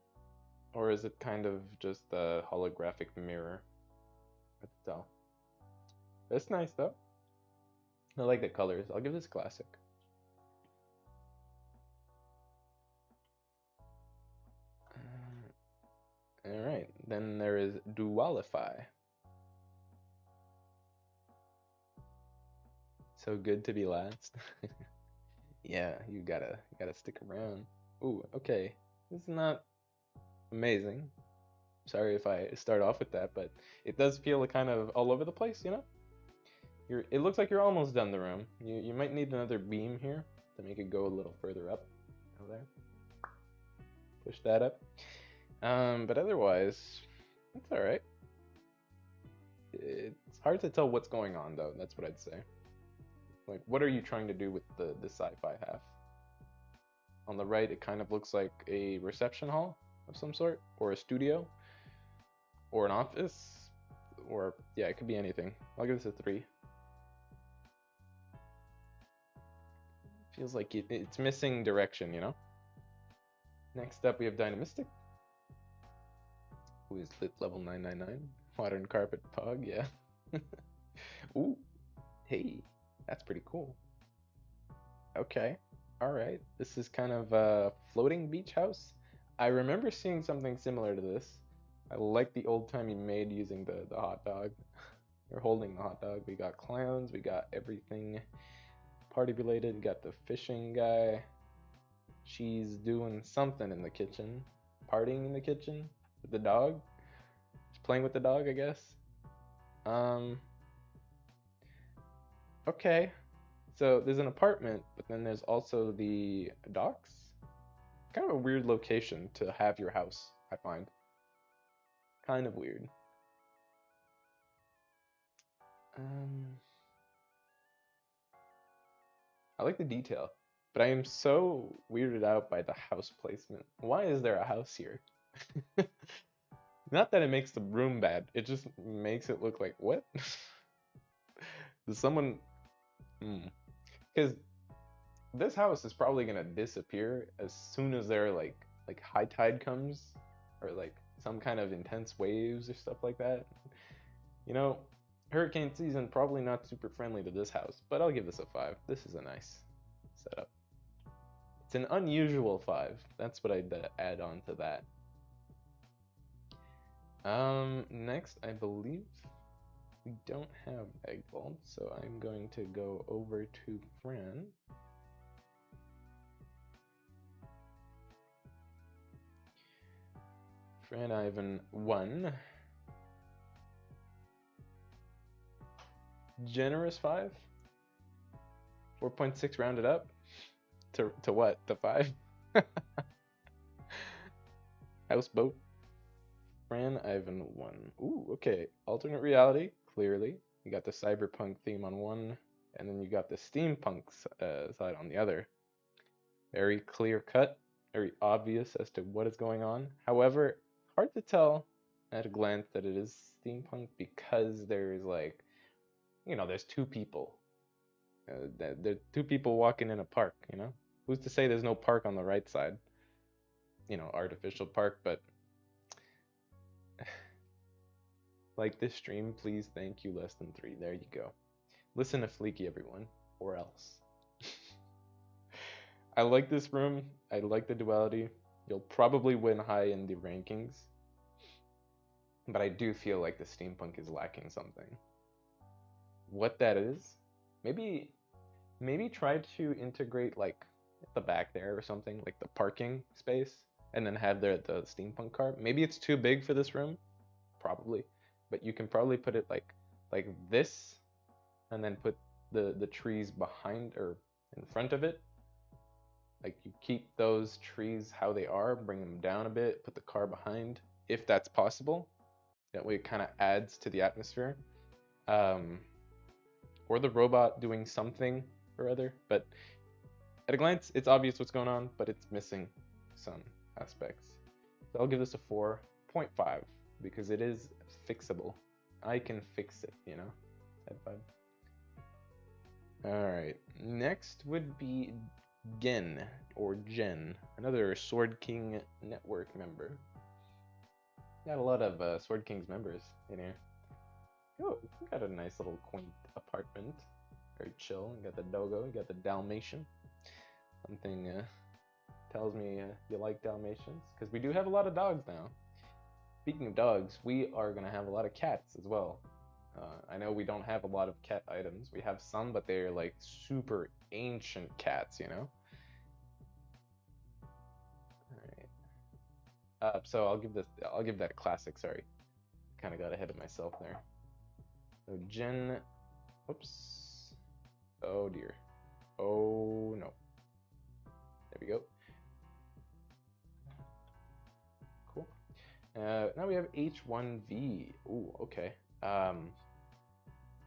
Or is it kind of just a holographic mirror? Hard to tell. That's nice though. I like the colors. I'll give this classic. Alright, then there is Dualify. So good to be last. Yeah, you gotta stick around. Ooh, okay. This is not amazing. Sorry if I start off with that, but it does feel kind of all over the place, you know? It looks like you're almost done the room. You might need another beam here to make it go a little further up. Over there. Push that up. But otherwise, it's alright. It's hard to tell what's going on though, that's what I'd say. Like, what are you trying to do with the sci-fi half? On the right, it kind of looks like a reception hall of some sort, or a studio, or an office, or yeah, it could be anything. I'll give this a 3. Feels like it's missing direction, you know? Next up, we have Dynamistic, who is lit level 999. Modern carpet pog, yeah. Ooh, hey, that's pretty cool. Okay, all right. This is kind of a floating beach house. I remember seeing something similar to this. I like the old-timey maid using the hot dog. Or holding the hot dog. We got clowns, we got everything party related. We got the fishing guy. She's doing something in the kitchen. Partying in the kitchen with the dog. She's playing with the dog, I guess. Okay. So there's an apartment, but then there's also the docks. Kind of a weird location to have your house, I find. Kind of weird. I like the detail, but I am so weirded out by the house placement. Why is there a house here? Not that it makes the room bad, it just makes it look like, what? Does someone... Because this house is probably gonna disappear as soon as there like high tide comes, or like some kind of intense waves or stuff like that. You know, hurricane season probably not super friendly to this house, but I'll give this a 5. This is a nice setup. It's an unusual 5. That's what I'd add on to that. Next, I believe we don't have egg vault, so I'm going to go over to Fran. Fran Ivan 1. Generous 5. 4.6 rounded up. To what? To 5? Houseboat. Fran Ivan 1. Ooh, okay. Alternate reality, clearly. You got the cyberpunk theme on one, and then you got the steampunk side on the other. Very clear cut, very obvious as to what is going on. However, hard to tell at a glance that it is steampunk because there's like, you know, there's 2 people. There are 2 people walking in a park, you know? Who's to say there's no park on the right side? You know, artificial park, but like this stream, please, thank you, less than 3. There you go. Listen to Fleeky, everyone, or else. I like this room. I like the duality. You'll probably win high in the rankings. But I do feel like the steampunk is lacking something. What that is, maybe try to integrate like at the back there or something, like the parking space, and then have the steampunk car. Maybe it's too big for this room, probably, but you can probably put it like this, and then put the trees behind or in front of it. Like you keep those trees how they are, bring them down a bit, put the car behind, if that's possible. That way it kind of adds to the atmosphere. Or the robot doing something or other. But at a glance, it's obvious what's going on, but it's missing some aspects. So I'll give this a 4.5 because it is fixable. I can fix it, you know? Type vibe. Alright, next would be Gen, or Jen, another Sword King network member. Got a lot of Sword King's members in here. Oh, we got a nice little quaint apartment. Very chill. You got the doggo, you got the Dalmatian. Something tells me you like Dalmatians, because we do have a lot of dogs now. Speaking of dogs, we are going to have a lot of cats as well. I know we don't have a lot of cat items. We have some, but they're like super ancient cats, you know? Alright. So I'll give that a classic, sorry. Kind of got ahead of myself there. So Jen, oops. Oh dear. Oh no. There we go. Cool. Now we have H1V. Ooh, okay.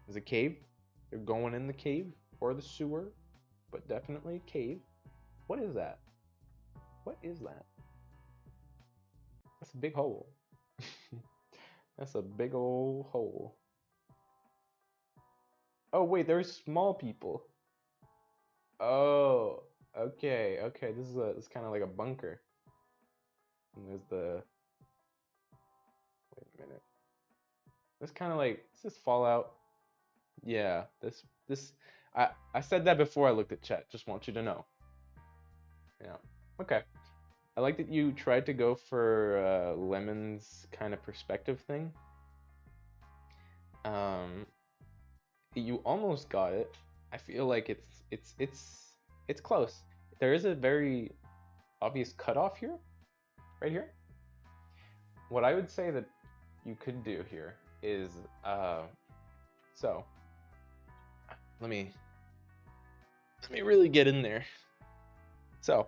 There's a cave. They're going in the cave or the sewer, but definitely cave. What is that? What is that? That's a big hole. That's a big old hole. Oh wait, there's small people. Oh, okay, okay. This is kind of like a bunker. And there's the. Wait a minute. This kind of like this is Fallout. Yeah, this. I said that before I looked at chat. Just want you to know. Yeah. Okay. I like that you tried to go for Lemon's kind of perspective thing. You almost got it. I feel like it's close. There is a very obvious cutoff here, right here. What I would say that you could do here is so let me really get in there. So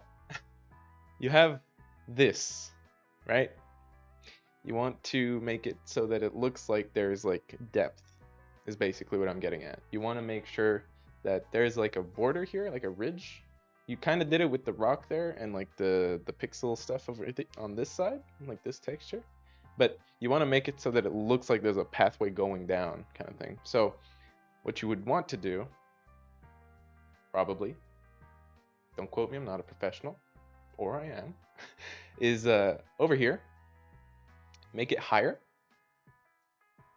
you have this, right? You want to make it so that it looks like there's like depth, is basically what I'm getting at. You want to make sure that there's like a border here, like a ridge. You kind of did it with the rock there and like the pixel stuff over on this side, like this texture. But you want to make it so that it looks like there's a pathway going down kind of thing. So what you would want to do, probably, don't quote me, I'm not a professional, or I am, is over here, make it higher,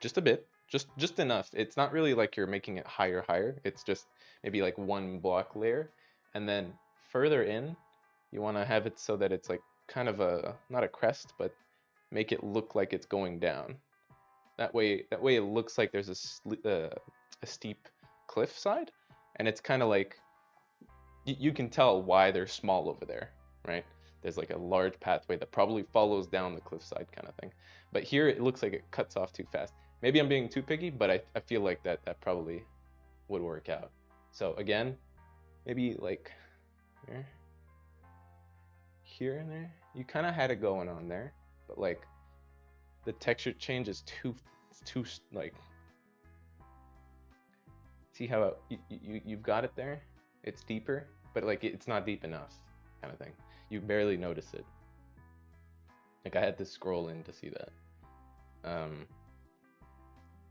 just a bit, just enough. It's not really like you're making it higher, it's just maybe like one block layer, and then further in, you want to have it so that it's like kind of a, not a crest, but make it look like it's going down. That way it looks like there's a steep cliff side, and it's kind of like, you can tell why they're small over there, right? There's like a large pathway that probably follows down the cliffside kind of thing. But here it looks like it cuts off too fast. Maybe I'm being too picky, but I feel like that probably would work out. So again, maybe like here and there. You kind of had it going on there, but like the texture change is too like, see how you've got it there? It's deeper, but like it's not deep enough kind of thing. You barely notice it. Like I had to scroll in to see that.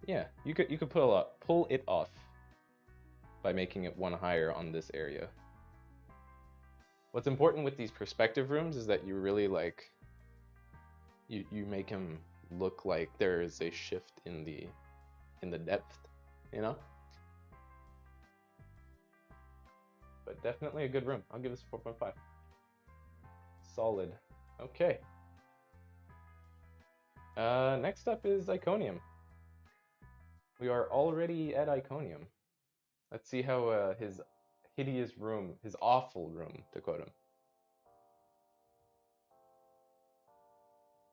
Yeah, you could pull it off by making it one higher on this area. What's important with these perspective rooms is that you really like you make them look like there is a shift in the depth, you know? But definitely a good room. I'll give this a 4.5. Solid. Okay. Next up is Iconium. We are already at Iconium. Let's see how his hideous room, his awful room, to quote him.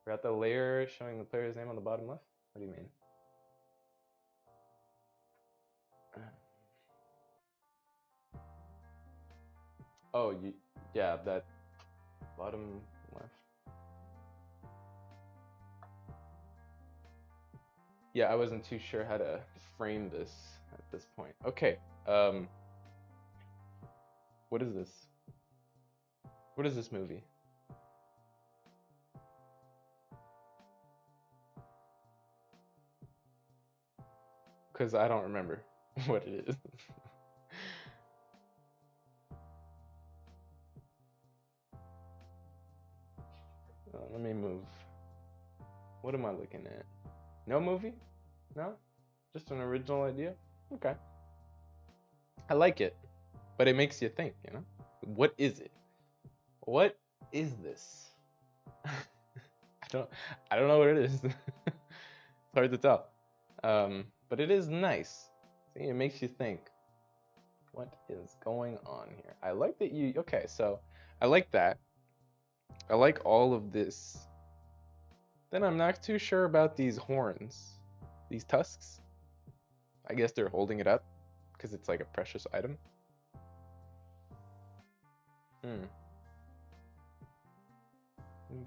Forgot the layer showing the player's name on the bottom left? What do you mean? Oh, yeah, that bottom left. Yeah, I wasn't too sure how to frame this at this point. Okay, what is this? What is this movie? Because I don't remember what it is. Let me move. What am I looking at? No movie? No? Just an original idea? Okay. I like it, but it makes you think, you know? What is it? What is this? I don't know what it is. It's hard to tell. But it is nice. See, it makes you think. What is going on here? I like that you, okay, so I like that. I like all of this. Then I'm not too sure about these horns. These tusks. I guess they're holding it up because it's like a precious item. You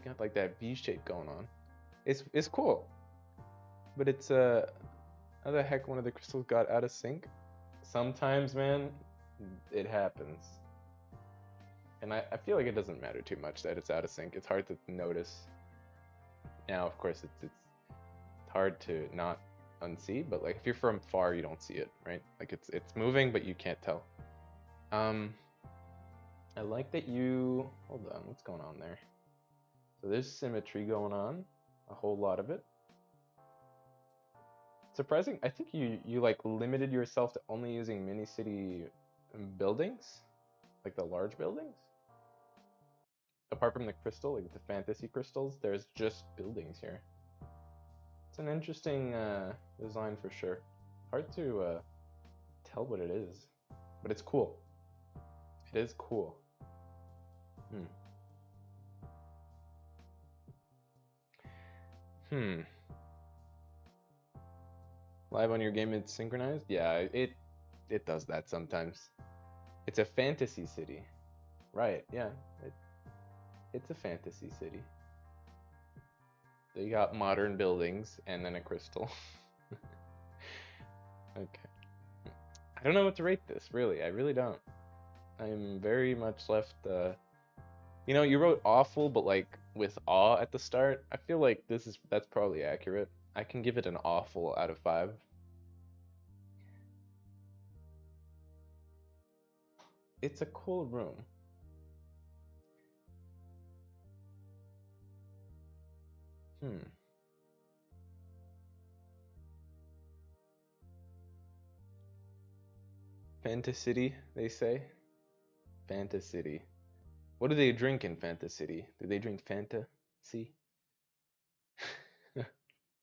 got like that V shape going on. It's cool. But it's how the heck one of the crystals got out of sync? Sometimes, man, it happens. And I feel like it doesn't matter too much that it's out of sync. It's hard to notice. Now, of course, it's hard to not unsee, but like if you're from far, you don't see it, right? Like it's moving, but you can't tell. I like that you, hold on, what's going on there? So there's symmetry going on, a whole lot of it. Surprising, I think you like limited yourself to only using mini city buildings, like the large buildings. Apart from the crystal, like the fantasy crystals, there's just buildings here. It's an interesting design for sure. Hard to tell what it is, but it's cool. It is cool. Live on your game, it's synchronized? Yeah, it does that sometimes. It's a fantasy city. Right, yeah. It's a fantasy city. They got modern buildings and then a crystal. Okay. I don't know what to rate this, really. I really don't. I'm very much left, you know, you wrote awful, but like with awe at the start. I feel like that's probably accurate. I can give it an awful out of 5. It's a cool room. Fantasy, they say. Fantasy. What do they drink in Fantasy? Do they drink Fanta? See? I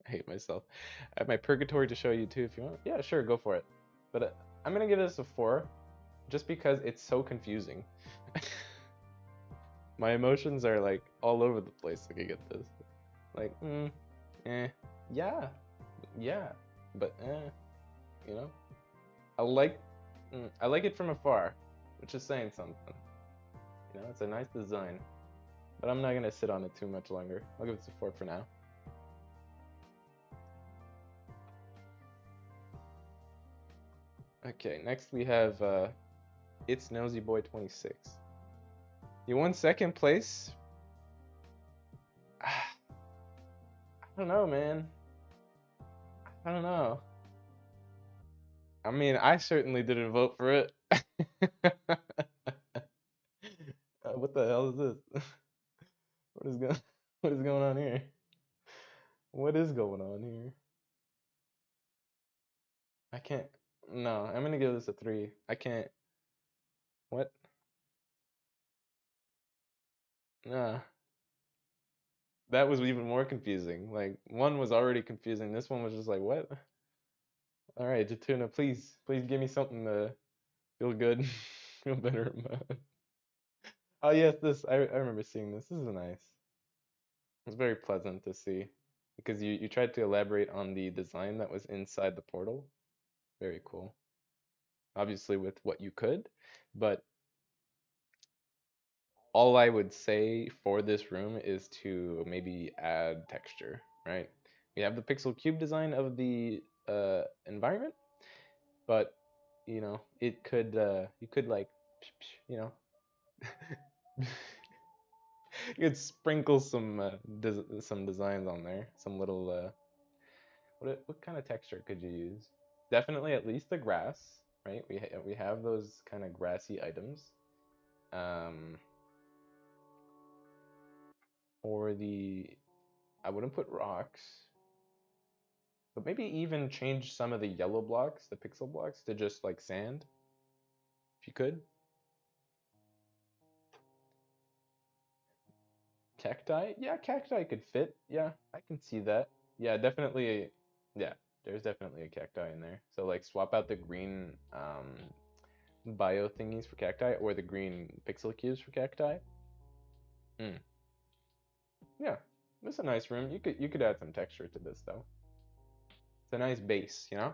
hate myself. I have my purgatory to show you too if you want. Yeah, sure, go for it. But I'm gonna give this a 4, just because it's so confusing. My emotions are like all over the place looking at this. Like, yeah, but you know. I like it from afar, which is saying something. You know, it's a nice design, but I'm not gonna sit on it too much longer. I'll give it a 4 for now. Okay, next we have It's Nosy Boy 26. You won 2nd place. I don't know, man. I don't know. I mean, I certainly didn't vote for it. What the hell is this? What is going on here? What is going on here? I can't. No, I'm gonna give this a 3. I can't. What? Nah. That was even more confusing. Like, one was already confusing. This one was just like, what? All right, Jatuna, please give me something to feel good, feel better about. Oh yes, I remember seeing this. This is nice. It's very pleasant to see because you tried to elaborate on the design that was inside the portal. Very cool. Obviously with what you could, but all I would say for this room is to maybe add texture, right? We have the pixel cube design of the environment, but you know, it could you could like you know you could sprinkle some some designs on there, some little what kind of texture could you use? Definitely at least the grass, right? We have those kind of grassy items. Or the I wouldn't put rocks, but maybe even change some of the yellow blocks, the pixel blocks, to just like sand, if you could. Cacti? Yeah, cacti could fit. Yeah, I can see that. Yeah, definitely. Yeah, there's definitely a cacti in there. So like swap out the green bio thingies for cacti or the green pixel cubes for cacti. Hmm. Yeah, this is a nice room. You could add some texture to this though. It's a nice base, you know?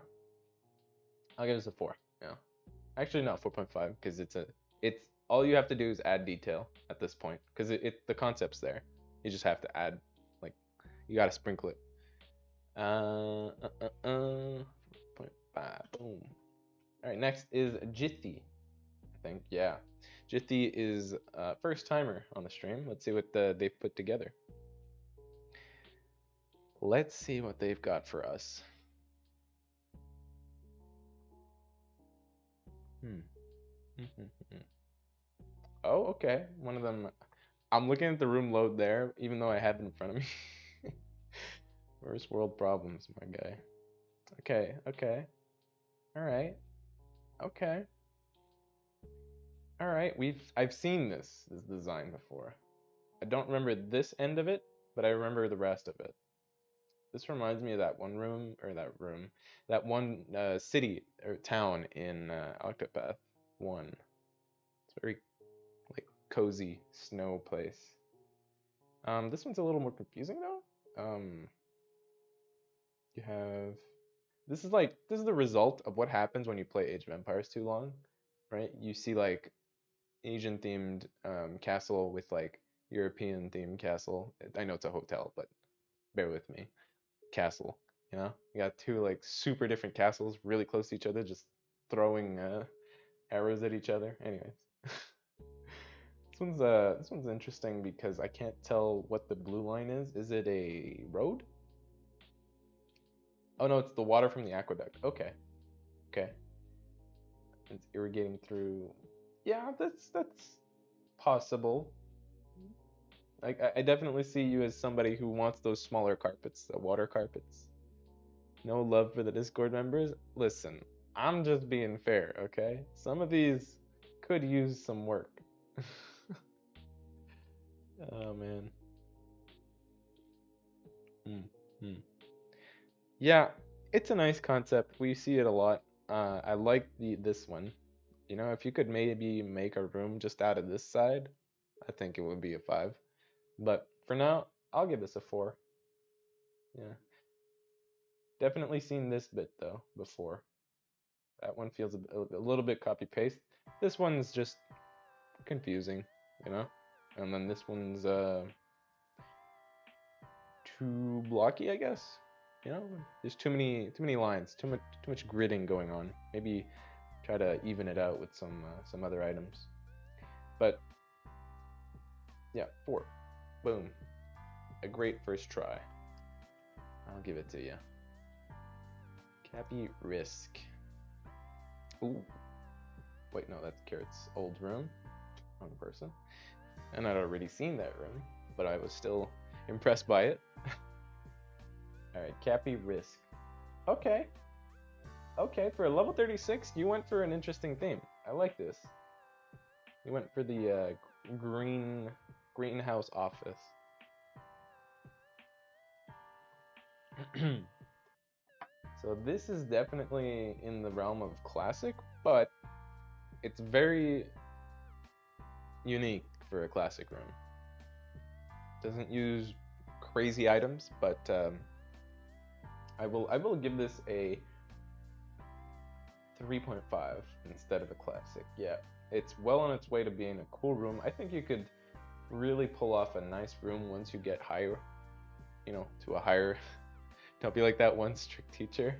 I'll give this a 4. Yeah. Actually, not 4.5 because it's all you have to do is add detail at this point because the concept's there. You just have to add like you gotta sprinkle it. 4.5. Boom. All right, next is Jithy. I think yeah, Jithy is first timer on the stream. Let's see what they've put together. Let's see what they've got for us. Oh, okay. One of them. I'm looking at the room load there, even though I have it in front of me. First world problems, my guy. Okay, okay. All right. Okay. All right. I've seen this design before. I don't remember this end of it, but I remember the rest of it. This reminds me of that one room, that one city or town in Octopath 1. It's very like cozy snow place. This one's a little more confusing though. You have this is the result of what happens when you play Age of Empires too long, right? You see like Asian themed castle with like European themed castle. I know it's a hotel, but bear with me. Castle, you know? You got two like super different castles really close to each other, just throwing arrows at each other. Anyways. This one's interesting because I can't tell what the blue line is. Is it a road? Oh no, it's the water from the aqueduct. Okay. Okay. It's irrigating through. Yeah, that's possible. I definitely see you as somebody who wants those smaller carpets, the water carpets. No love for the Discord members? Listen, I'm just being fair, okay? Some of these could use some work. Oh man. Yeah, it's a nice concept. We see it a lot. I like this one. You know, if you could maybe make a room just out of this side, I think it would be a 5. But for now, I'll give this a 4. Yeah. Definitely seen this bit though before. That one feels a little bit copy paste. This one's just confusing, you know? And then this one's too blocky, I guess. You know, there's too many lines, too much gridding going on. Maybe try to even it out with some other items. But yeah, 4. Boom. A great first try. I'll give it to you. Cappy Risk. Ooh. Wait, no, that's Carrot's old room. Wrong person. And I'd already seen that room, but I was still impressed by it. Alright, Cappy Risk. Okay. Okay, for a level 36, you went for an interesting theme. I like this. You went for the greenhouse office. So this is definitely in the realm of classic, but it's very unique for a classic room. Doesn't use crazy items, but I will give this a 3.5 instead of a classic. Yeah, it's well on its way to being a cool room. I think you could really pull off a nice room once you get higher, you know, to a higher. Don't be like that one strict teacher.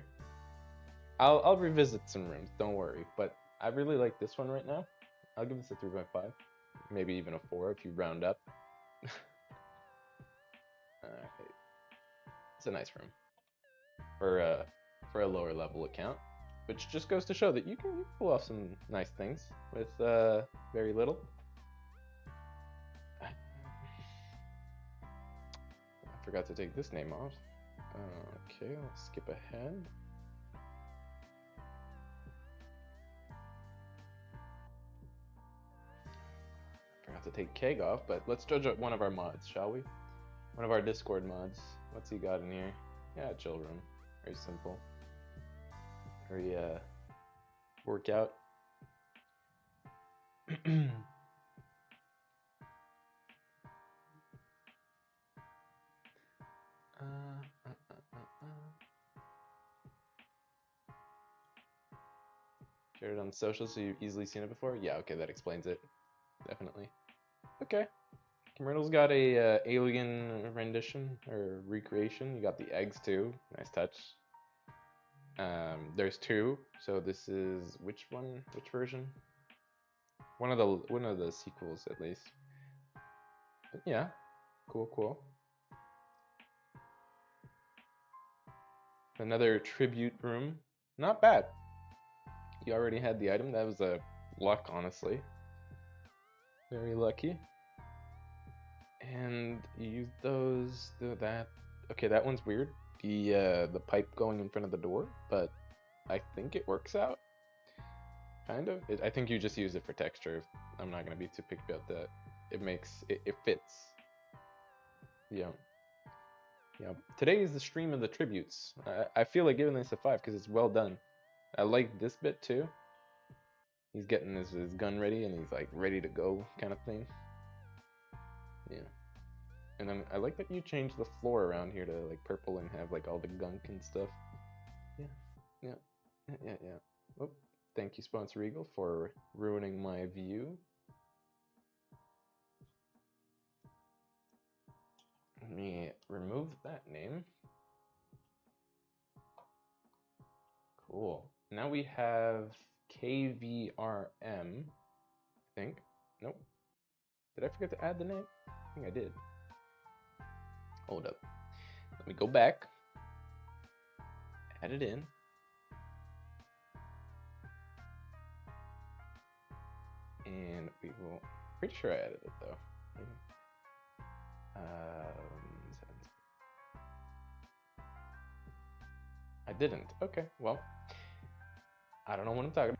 I'll revisit some rooms, don't worry. But I really like this one right now. I'll give this a 3.5, maybe even a 4 if you round up. Okay. It's a nice room for a lower level account, which just goes to show that you can pull off some nice things with very little. I forgot to take this name off. Okay, I'll skip ahead. Forgot to take Keg off, but let's judge one of our mods, shall we? One of our Discord mods. What's he got in here? Yeah, chill room. Very simple. Very workout. Shared it on social, so you've easily seen it before? Yeah, okay, that explains it. Definitely. Okay. Myrtle's got a alien rendition or recreation. You got the eggs too. Nice touch. There's 2, so this is which one? Which version? One of the sequels at least. But yeah, cool. Another tribute room. Not bad. You already had the item. That was a luck, honestly. Very lucky. And you use those. That. Okay, that one's weird. The pipe going in front of the door, but I think it works out. Kind of. I think you just use it for texture. I'm not gonna be too picky about that. It fits. Yeah. Today is the stream of the tributes. I feel like giving this a 5 because it's well done. I like this bit too. He's getting his gun ready and he's like ready to go kind of thing. Yeah. And then I like that you change the floor around here to like purple and have like all the gunk and stuff. Yeah. Oh, thank you, Sponsor Eagle, for ruining my view. Let me remove that name. Cool. Now we have KVRM, I think. Nope. Did I forget to add the name? I think I did. Hold up. Let me go back. Add it in. And we will. Pretty sure I added it though. I didn't. Okay, well, I don't know what I'm talking about.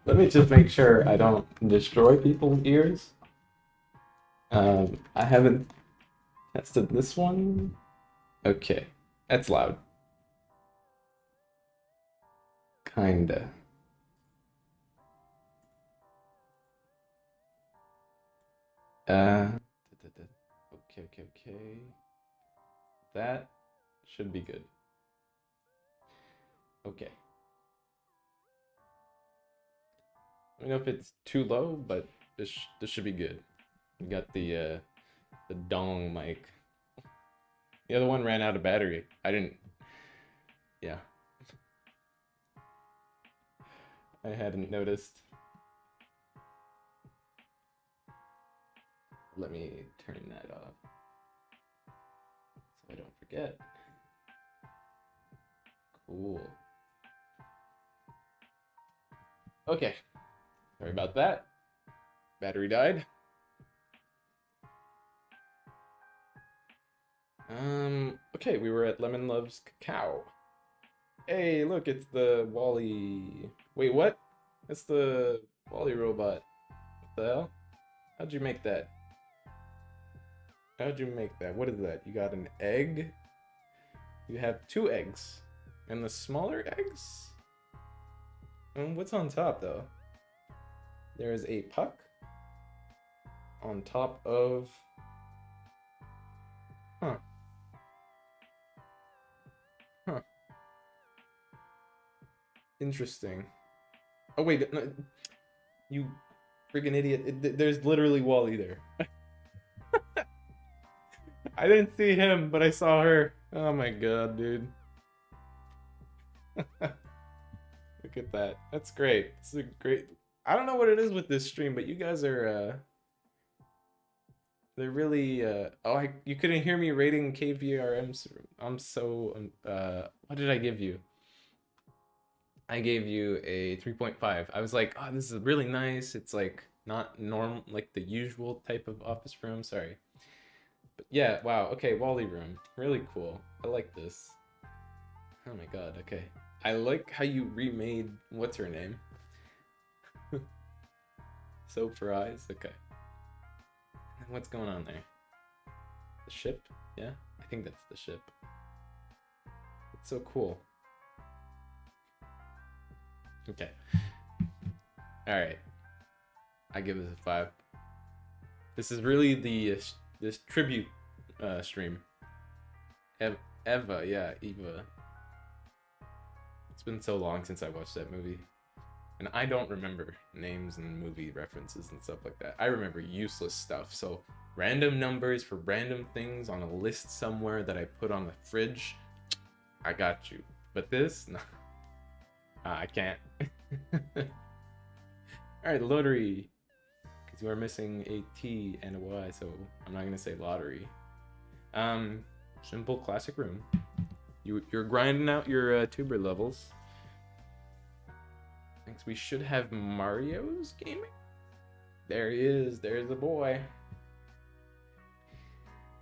Let me just make sure I don't destroy people's ears. I haven't tested this one. Okay, that's loud. Kinda. Okay. That should be good. Okay. I don't know if it's too low, but this should be good. We got the dong mic. The other one ran out of battery. I didn't. Yeah. I hadn't noticed. Let me turn that off so I don't forget. Cool. Okay. Sorry about that. Battery died. Okay, we were at Lemon Loves Cacao. Hey, look, it's the Wally. Wait, what? It's the Wally robot. What the hell? How'd you make that? How'd you make that? What is that? You got an egg? You have 2 eggs. And the smaller eggs? What's on top, though? There is a puck on top of... Huh. Interesting. Oh, wait. No, you friggin' idiot. There's literally Wally there. I didn't see him, but I saw her. Oh my god, dude. Look at that. That's great. This is a great... I don't know what it is with this stream, but you guys are, they're really, oh, you couldn't hear me rating KVRMs. I'm so, what did I give you? I gave you a 3.5. I was like, oh, this is really nice. It's like not normal, like the usual type of office room. Sorry. But yeah, wow. Okay, Wally room. Really cool. I like this. Oh my god, okay. I like how you remade, what's her name? Soap for eyes? Okay. And what's going on there? The ship? Yeah? I think that's the ship. It's so cool. Okay. Alright. I give this a 5. This is really the this tribute stream. Eva, yeah, Eva. It's been so long since I watched that movie. And I don't remember names and movie references and stuff like that. I remember useless stuff. So random numbers for random things on a list somewhere that I put on the fridge. I got you. But this, no. I can't. Alright, lottery. Because you are missing a T and a Y, so I'm not gonna say lottery. Simple classic room. You're grinding out your tuber levels. Thanks. We should have Mario's gaming. There he is. There's the boy.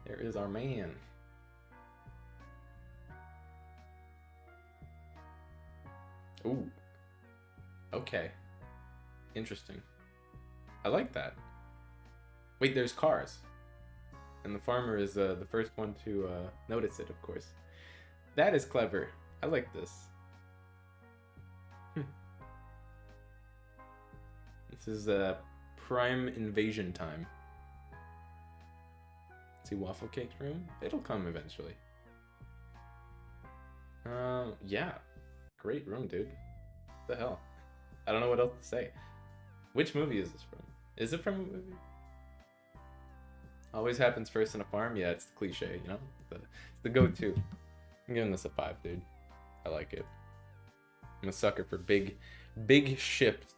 There is our man. Ooh. Okay. Interesting. I like that. Wait, there's cars. And the farmer is the first one to notice it, of course. That is clever. I like this. This is prime invasion time. See Waffle Cake's room? It'll come eventually. Yeah. Great room, dude. What the hell? I don't know what else to say. Which movie is this from? Is it from a movie? Always happens first in a farm? Yeah, it's the cliche, you know? It's the go-to. I'm giving this a 5, dude. I like it. I'm a sucker for big ships.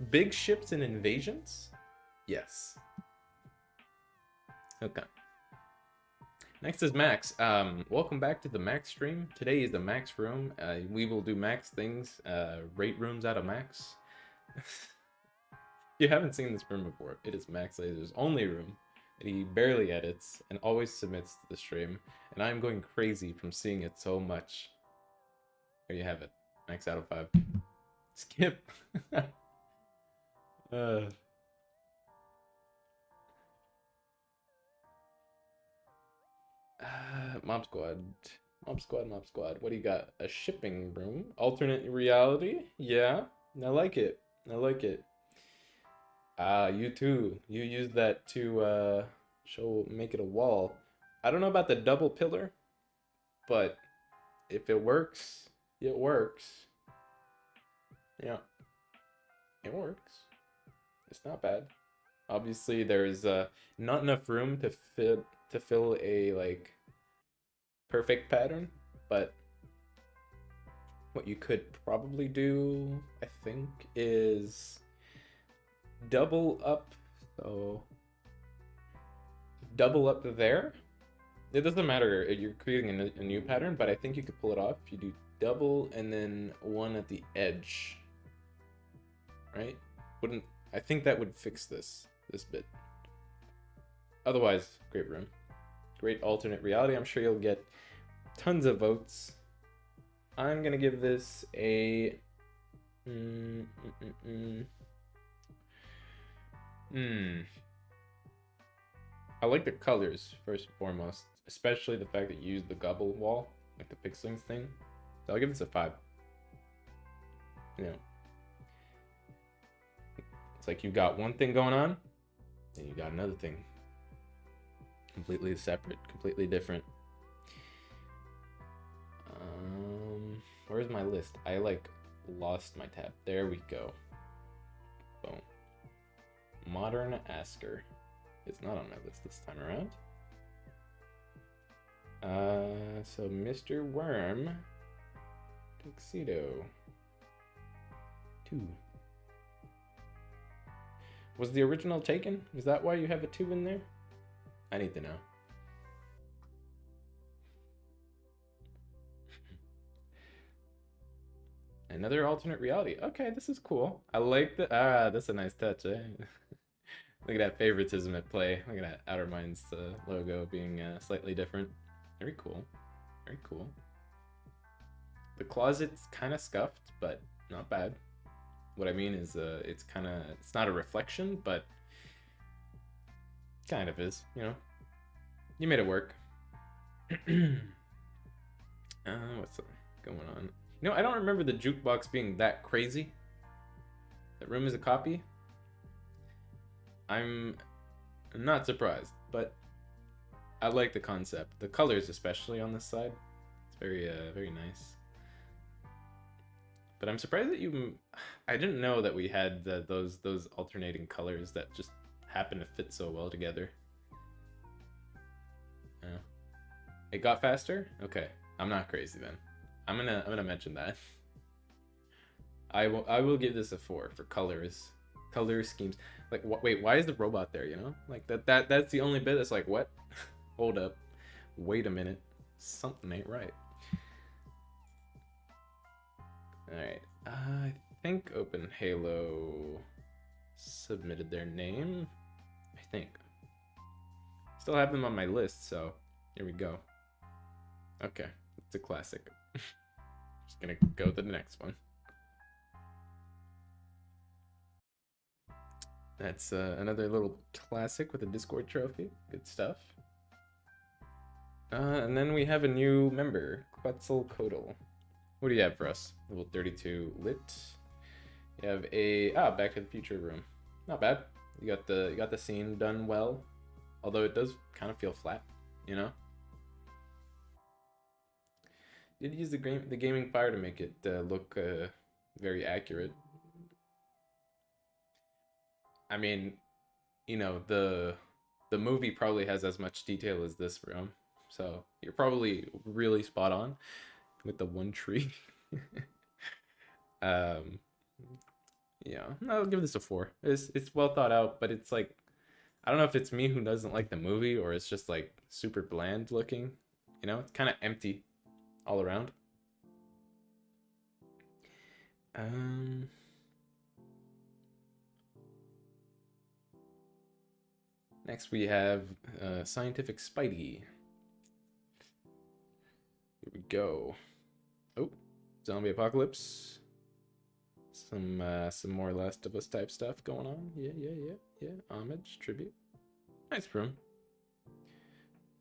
Big ships and invasions? Yes. Okay. Next is Max. Welcome back to the Max stream. Today is the Max room. We will do Max things, rate rooms out of Max. If you haven't seen this room before, it is Max Laser's only room that he barely edits and always submits to the stream. And I'm going crazy from seeing it so much. There you have it. Max out of 5. Skip. Mob Squad. Mob Squad. What do you got? A shipping room? Alternate reality? Yeah, I like it. I like it. You too. You use that to make it a wall. I don't know about the double pillar, but if it works, it works. Yeah, it works. It's not bad. Obviously, there's not enough room to fill a like perfect pattern, but what you could probably do, I think, is double up. So double up there. It doesn't matter if you're creating a new pattern, but I think you could pull it off if you do double and then one at the edge. Right? Wouldn't I think that would fix this bit. Otherwise, great room. Great alternate reality. I'm sure you'll get tons of votes. I'm gonna give this a I like the colors first and foremost, especially the fact that you use the gobble wall, like the pixelings thing. So I'll give this a 5. You know, it's like you got one thing going on, and you got another thing. Completely separate, completely different. Where's my list? I like lost my tab. There we go. Boom. Modern Asker. It's not on my list this time around. So Mr. Worm. Tuxedo. 2. Was the original taken? Is that why you have a 2 in there? I need to know. Another alternate reality. Okay, this is cool. I like the that's a nice touch, eh? Look at that favoritism at play. Look at that Outerminds logo being slightly different. Very cool. Very cool. The closet's kind of scuffed, but not bad. What I mean is it's not a reflection, but kind of is, you know. You made it work. What's going on? You know, I don't remember the jukebox being that crazy. That room is a copy. I'm not surprised, but I like the concept. The colors, especially on this side, it's very nice. But I'm surprised that I didn't know that we had those alternating colors that just happen to fit so well together. Yeah. It got faster? Okay, I'm not crazy then. I'm gonna mention that. I will give this a 4 for colors, color schemes. Like, wait, why is the robot there? You know, like that's the only bit that's like, what? Hold up, wait a minute, something ain't right. All right, I think Open Halo submitted their name. I think. Still have them on my list, so here we go. Okay, it's a classic. Just gonna go to the next one. That's another little classic with a Discord trophy. Good stuff. And then we have a new member, Quetzalcoatl. What do you have for us? Level 32 lit. You have a Back to the Future room. Not bad. You got the scene done well, although it does kind of feel flat, you know. Did use the gaming fire to make it look very accurate. I mean, you know, the movie probably has as much detail as this room, so you're probably really spot on with the one tree. Yeah, I'll give this a 4. It's well thought out, but it's like, I don't know if it's me who doesn't like the movie or it's just like super bland looking. You know, it's kind of empty all around. Next we have Scientific Spidey. Here we go. Oh, Zombie apocalypse. Some more Last of Us type stuff going on. Yeah. Homage, tribute. Nice room.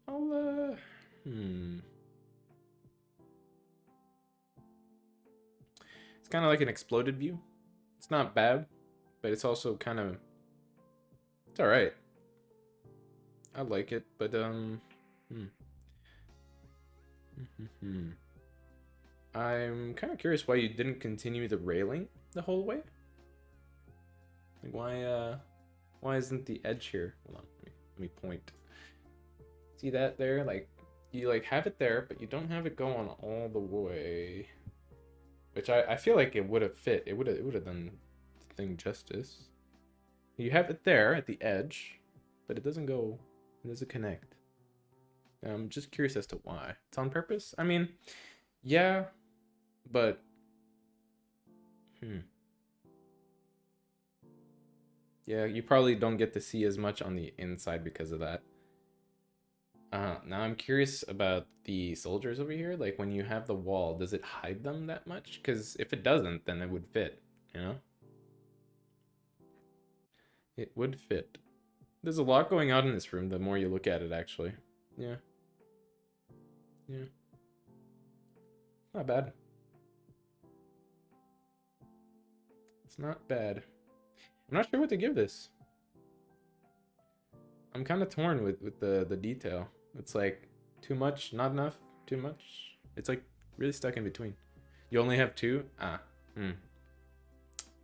I'll It's kind of like an exploded view. It's not bad, but it's also kind of, it's all right. I like it, but I'm kind of curious why you didn't continue the railing the whole way. Like why isn't the edge here? Hold on, let me point. See that there? Like you like have it there, but you don't have it going all the way. Which I feel like it would have fit. It would have done the thing justice. You have it there at the edge, but it doesn't go. It doesn't connect. I'm just curious as to why. It's on purpose? I mean, yeah, but yeah, you probably don't get to see as much on the inside because of that. Now I'm curious about the soldiers over here. Like when you have the wall, does it hide them that much? Because if it doesn't, then it would fit, you know? It would fit. There's a lot going on in this room the more you look at it, actually. Yeah. Not bad. It's not bad. I'm not sure what to give this. I'm kind of torn with the detail. It's like too much, not enough, too much. It's like really stuck in between. You only have two?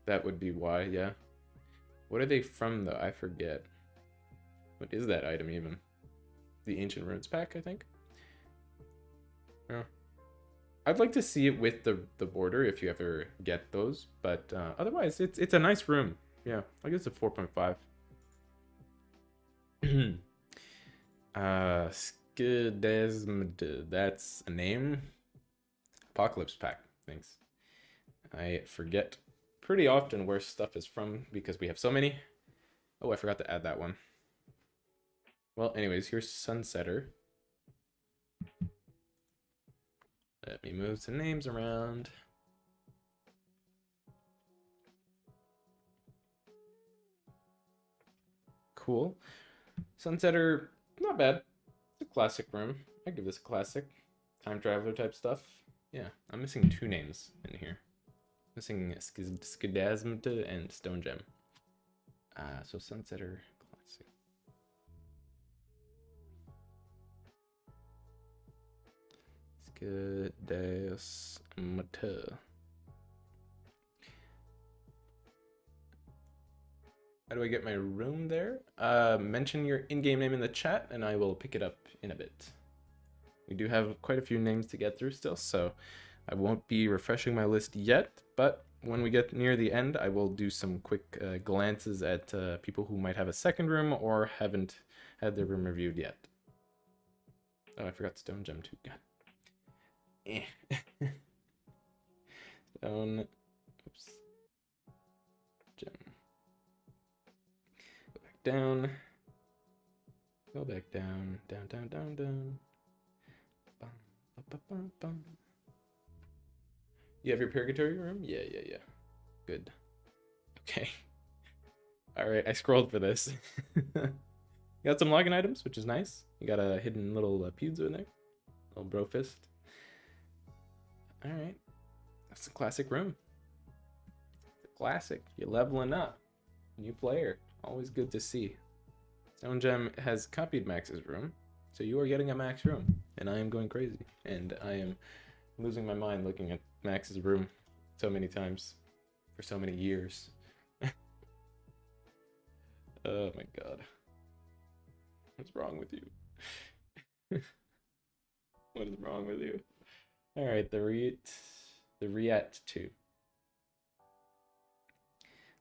That would be why, yeah. What are they from though? I forget. What is that item even? The Ancient Runes pack, I think. Yeah. I'd like to see it with the border if you ever get those, but otherwise it's a nice room. Yeah, I guess it's a 4.5. Skidesmd, that's a name. Apocalypse pack, thanks. I forget pretty often where stuff is from because we have so many. Oh, I forgot to add that one. Well, anyways, here's Sunsetter. Let me move some names around. Cool. Sunsetter, not bad. It's a classic room. I give this a classic. Time traveler type stuff. Yeah, I'm missing two names in here. Missing Skidasmta and Stone Gem. So Sunsetter, classic. Skidasmta. How do I get my room there? Mention your in-game name in the chat and I will pick it up in a bit. We do have quite a few names to get through still, so I won't be refreshing my list yet, but when we get near the end, I will do some quick glances at people who might have a second room or haven't had their room reviewed yet. Oh, I forgot Stone Gem too. God. Stone. Oops. Gem. Go back down. Go back down. Down, down, down, down. Bum, bum, bum, bum. You have your purgatory room? Yeah. Good. Okay. Alright, I scrolled for this. You got some login items, which is nice. You got a hidden little pewds in there. Little bro fist. Alright. That's a classic room. It's a classic. You're leveling up. New player. Always good to see. Stone Gem has copied Max's room. So you are getting a Max room. And I am going crazy. And I am losing my mind looking at Max's room so many times. For so many years. Oh my god. What's wrong with you? What is wrong with you? Alright, the Riet 2.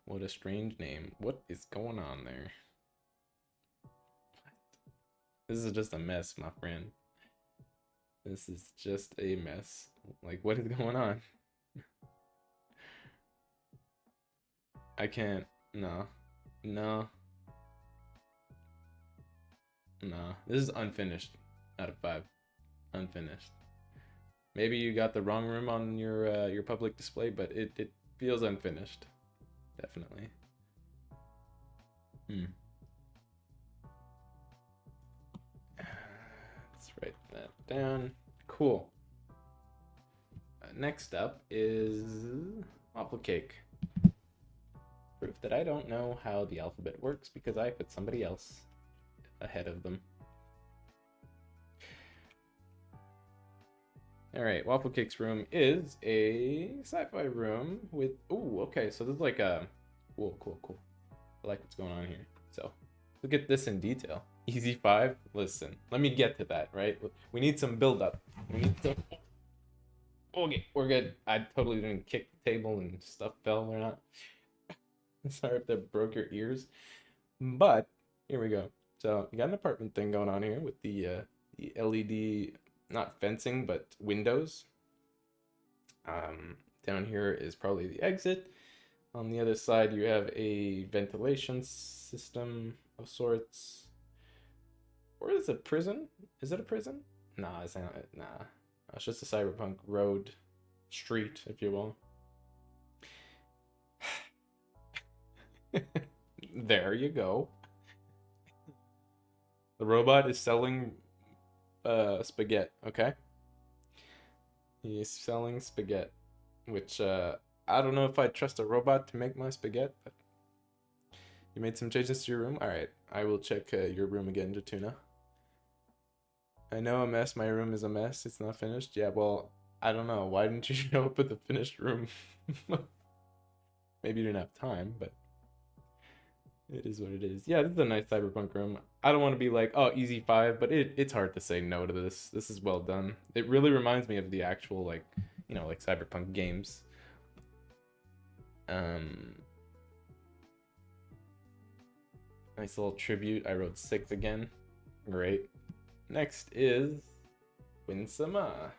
What a strange name. What is going on there? This is just a mess, my friend. This is just a mess. Like, what is going on? I can't. No. This is unfinished out of 5. Unfinished. Maybe you got the wrong room on your public display, but it feels unfinished. Definitely. Let's write that down. Cool. Next up is waffle cake. Proof that I don't know how the alphabet works because I put somebody else ahead of them. Alright, Waffle Cake's room is a sci-fi room with... Ooh, okay, so this is like a... Cool. I like what's going on here. So, look at this in detail. Easy 5? Listen, let me get to that, right? We need some build-up. We need some... Okay, we're good. I totally didn't kick the table and stuff fell or not. Sorry if that broke your ears. But, here we go. So, you got an apartment thing going on here with the LED... not fencing, but windows. Down here is probably the exit. On the other side, you have a ventilation system of sorts. Or is it a prison? Is it a prison? Nah, it's not. Nah, it's just a cyberpunk road, street, if you will. There you go. The robot is selling spaghetti, okay? He's selling spaghetti, which I don't know if I trust a robot to make my spaghetti, but you made some changes to your room? Alright, I will check your room again, Jatuna. I know a mess, my room is a mess, it's not finished. Yeah, well, I don't know, why didn't you show up with the finished room? Maybe you didn't have time, but it is what it is. Yeah, this is a nice cyberpunk room. I don't want to be like, oh, easy 5, but it's hard to say no to this. This is well done. It really reminds me of the actual, like, you know, like cyberpunk games. Nice little tribute. I wrote 6 again. Great. Next is Winsama.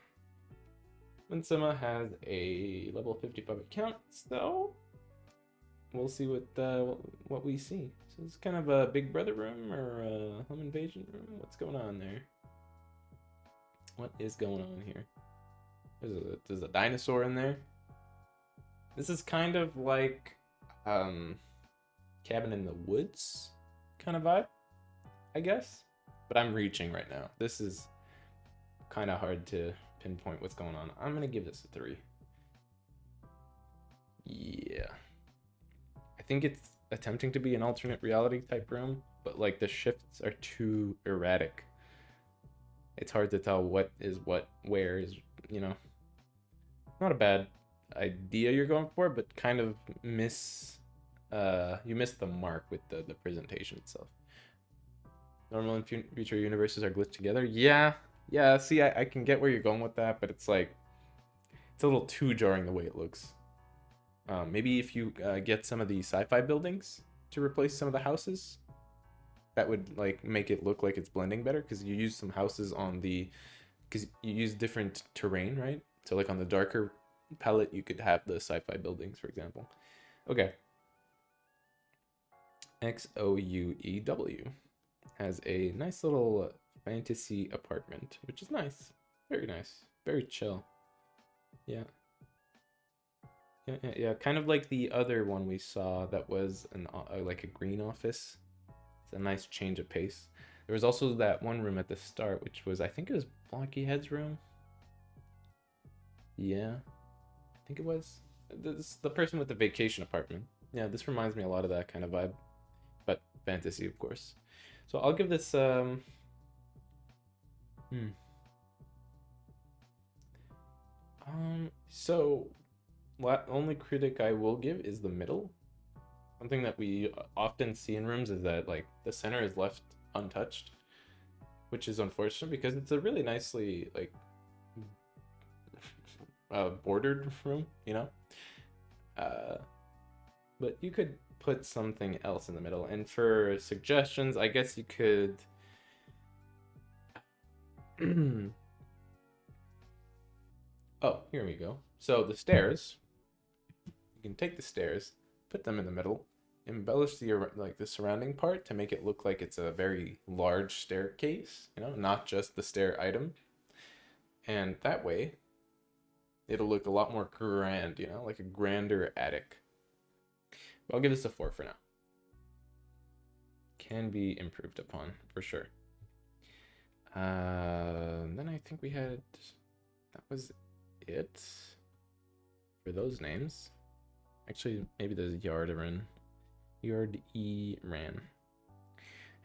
Winsama has a level 55 account, so we'll see what we see. So it's kind of a Big Brother room or a home invasion room. What's going on there? What is going on here? There's a dinosaur in there. This is kind of like Cabin in the Woods kind of vibe, I guess. But I'm reaching right now. This is kind of hard to pinpoint what's going on. I'm gonna give this a 3. Yeah. I think it's attempting to be an alternate reality type room, but like the shifts are too erratic. It's hard to tell what is what, where is, you know. Not a bad idea you're going for, but kind of you miss the mark with the presentation itself. Normal and future universes are glitched together. Yeah, see, I can get where you're going with that, but it's like, it's a little too jarring the way it looks. Maybe if you get some of the sci-fi buildings to replace some of the houses, that would like make it look like it's blending better, because you use some houses on the, because you use different terrain, right? So like on the darker palette, you could have the sci-fi buildings, for example. Okay. XOUEW has a nice little fantasy apartment, which is nice. Very nice. Very chill. Yeah. Yeah, kind of like the other one we saw that was an like a green office. It's a nice change of pace. There was also that one room at the start, which was, I think it was Blocky-Head's room. Yeah, I think it was. This, the person with the vacation apartment. Yeah, this reminds me a lot of that kind of vibe, but fantasy, of course. So I'll give this so what only critic I will give is the middle. Something that we often see in rooms is that like the center is left untouched, which is unfortunate because it's a really nicely like bordered room, you know. But you could put something else in the middle. And for suggestions, I guess you could oh, here we go. So the stairs, you can take the stairs, put them in the middle, embellish the like the surrounding part to make it look like it's a very large staircase, you know, not just the stair item. And that way it'll look a lot more grand, you know, like a grander attic. But I'll give this a 4 for now. Can be improved upon, for sure. Then I think we had... That was it for those names. Actually, maybe there's Yardaran. Yard-E-Ran.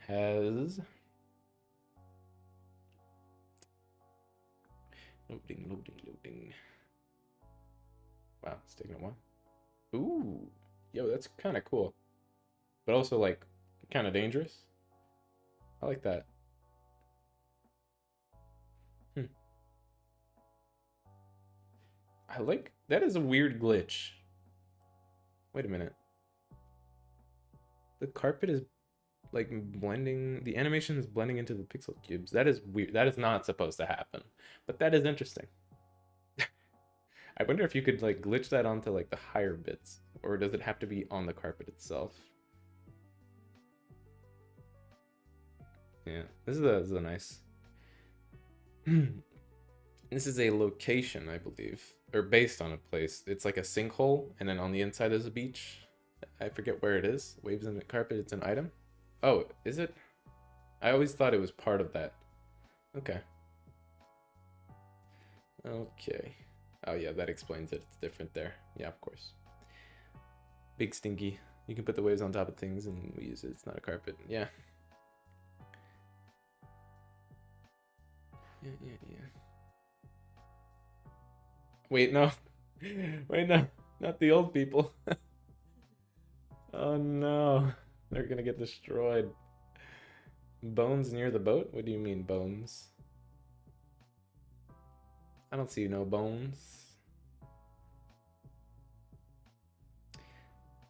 Has... Loading. Wow, it's taking a while. Ooh, yo, that's kind of cool. But also, like, kind of dangerous. I like that. I like... That is a weird glitch. Wait a minute. The carpet is, like, blending... The animation is blending into the pixel cubes. That is weird. That is not supposed to happen. But that is interesting. I wonder if you could, like, glitch that onto, like, the higher bits. Or does it have to be on the carpet itself? Yeah, this is a nice... This is a location, I believe. Or based on a place. It's like a sinkhole, and then on the inside there's a beach. I forget where it is. Waves in the carpet, it's an item. Oh, is it? I always thought it was part of that. Okay. Okay. Oh yeah, that explains it. It's different there. Yeah, of course. Big stinky. You can put the waves on top of things and we use it. It's not a carpet. Yeah. Yeah. Wait, no. Wait, no. Not the old people. Oh no. They're gonna get destroyed. Bones near the boat? What do you mean, bones? I don't see no bones.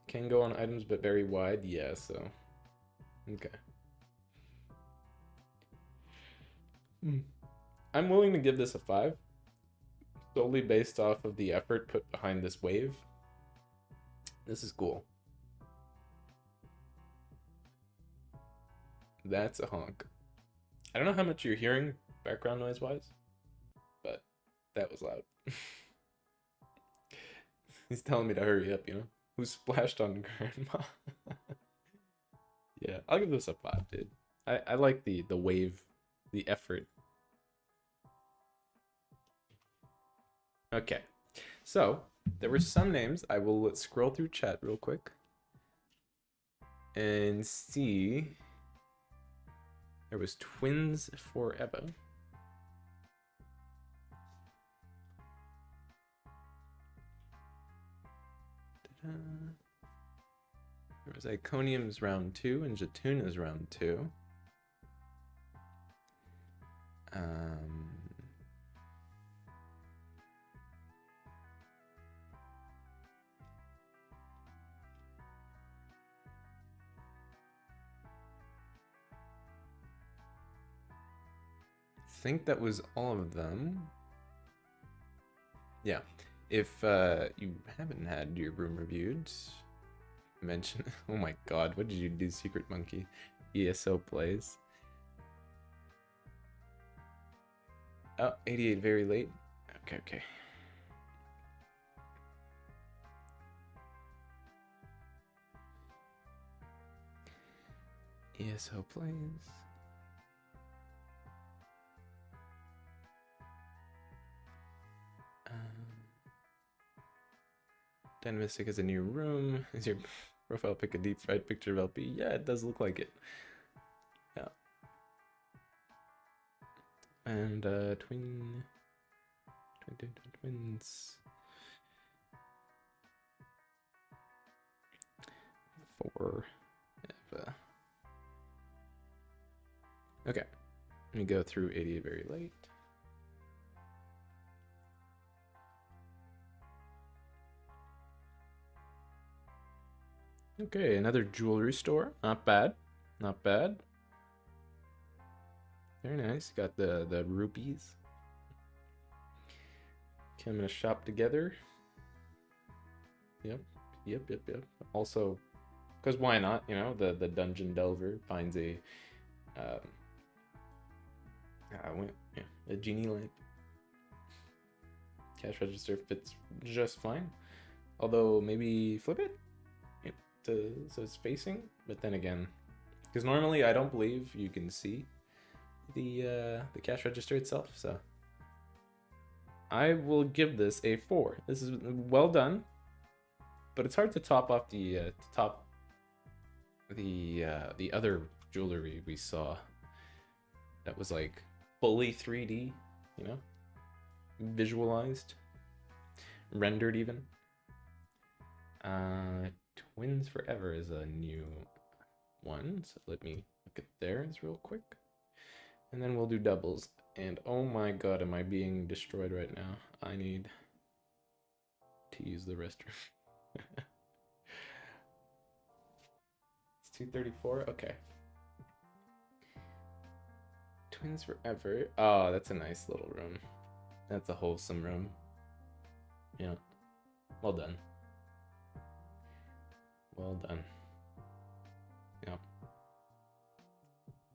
Can go on items, but very wide. Yeah, so. Okay. I'm willing to give this a 5. Solely based off of the effort put behind this wave. This is cool. That's a honk. I don't know how much you're hearing background noise wise, but that was loud. He's telling me to hurry up, you know? Who splashed on grandma? Yeah, I'll give this a 5, dude. I like the wave, the effort. Okay, so there were some names. I will scroll through chat real quick and see. There was Twins Forever. There was Iconium's round 2 and Jatuna's round 2. I think that was all of them. Yeah. If you haven't had your room reviewed, mention... Oh my god, what did you do, Secret Monkey? ESO plays. Oh, 88 very late. Okay. ESO plays. Dynamistic is a new room. Is your profile pic a deep fried picture of LP? Yeah, it does look like it. Yeah. And twins. 4. Okay. Let me go through 88 very late. Okay, another jewelry store. Not bad. Not bad. Very nice. Got the rupees. Okay, I'm gonna shop together. Yep. Also, because why not? You know, the dungeon delver finds a a genie lamp. Cash register fits just fine. Although maybe flip it so it's facing. But then again, because normally I don't believe you can see the cash register itself. So I will give this a 4. This is well done, but it's hard to top off the the other jewelry we saw that was like fully 3D, you know, visualized, rendered even. Twins Forever is a new one, so let me look at theirs real quick, and then we'll do doubles. And oh my god, am I being destroyed right now? I need to use the restroom. It's 2:34. Okay. Twins Forever. Oh, that's a nice little room. That's a wholesome room. Yeah. Well done. Well done. Yep.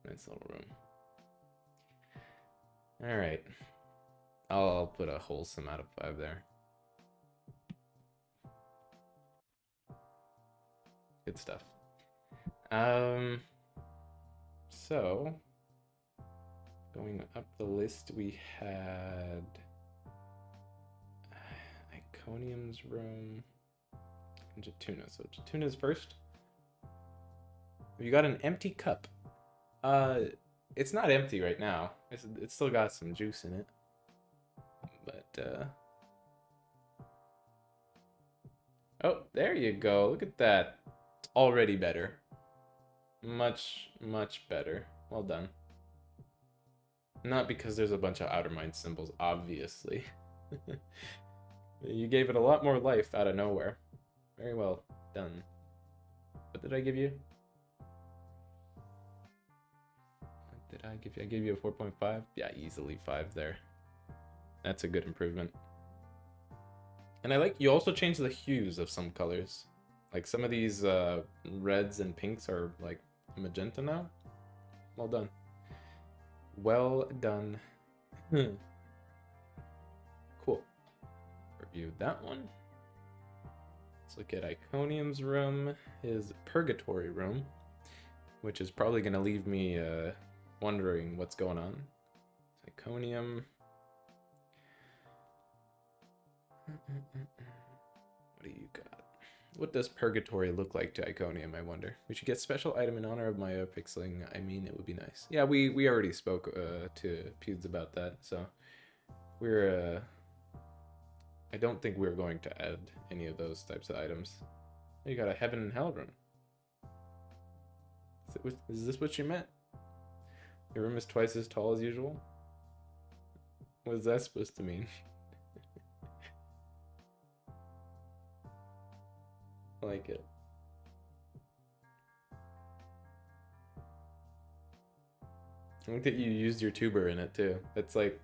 Nice little room. Alright. I'll put a wholesome out of 5 there. Good stuff. So going up the list, we had Iconium's room and Jatuna. So Jatuna's first. You got an empty cup. It's not empty right now. It's still got some juice in it. But oh, there you go. Look at that. It's already better. Much, much better. Well done. Not because there's a bunch of Outerminds symbols, obviously. You gave it a lot more life out of nowhere. Very well done. What did I give you? What did I give you? I gave you a 4.5? Yeah, easily 5 there. That's a good improvement. And I like, you also changed the hues of some colors. Like some of these reds and pinks are like magenta now. Well done. Well done. Cool. Reviewed that one. Let's look at Iconium's room, his purgatory room, which is probably going to leave me wondering what's going on. Iconium. What do you got? What does purgatory look like to Iconium, I wonder? We should get special item in honor of my pixeling. I mean, it would be nice. Yeah, we already spoke to Pewds about that, so we're I don't think we're going to add any of those types of items. You got a heaven and hell room. Is this what you meant? Your room is twice as tall as usual? What is that supposed to mean? I like it. I like that you used your tuber in it too. That's like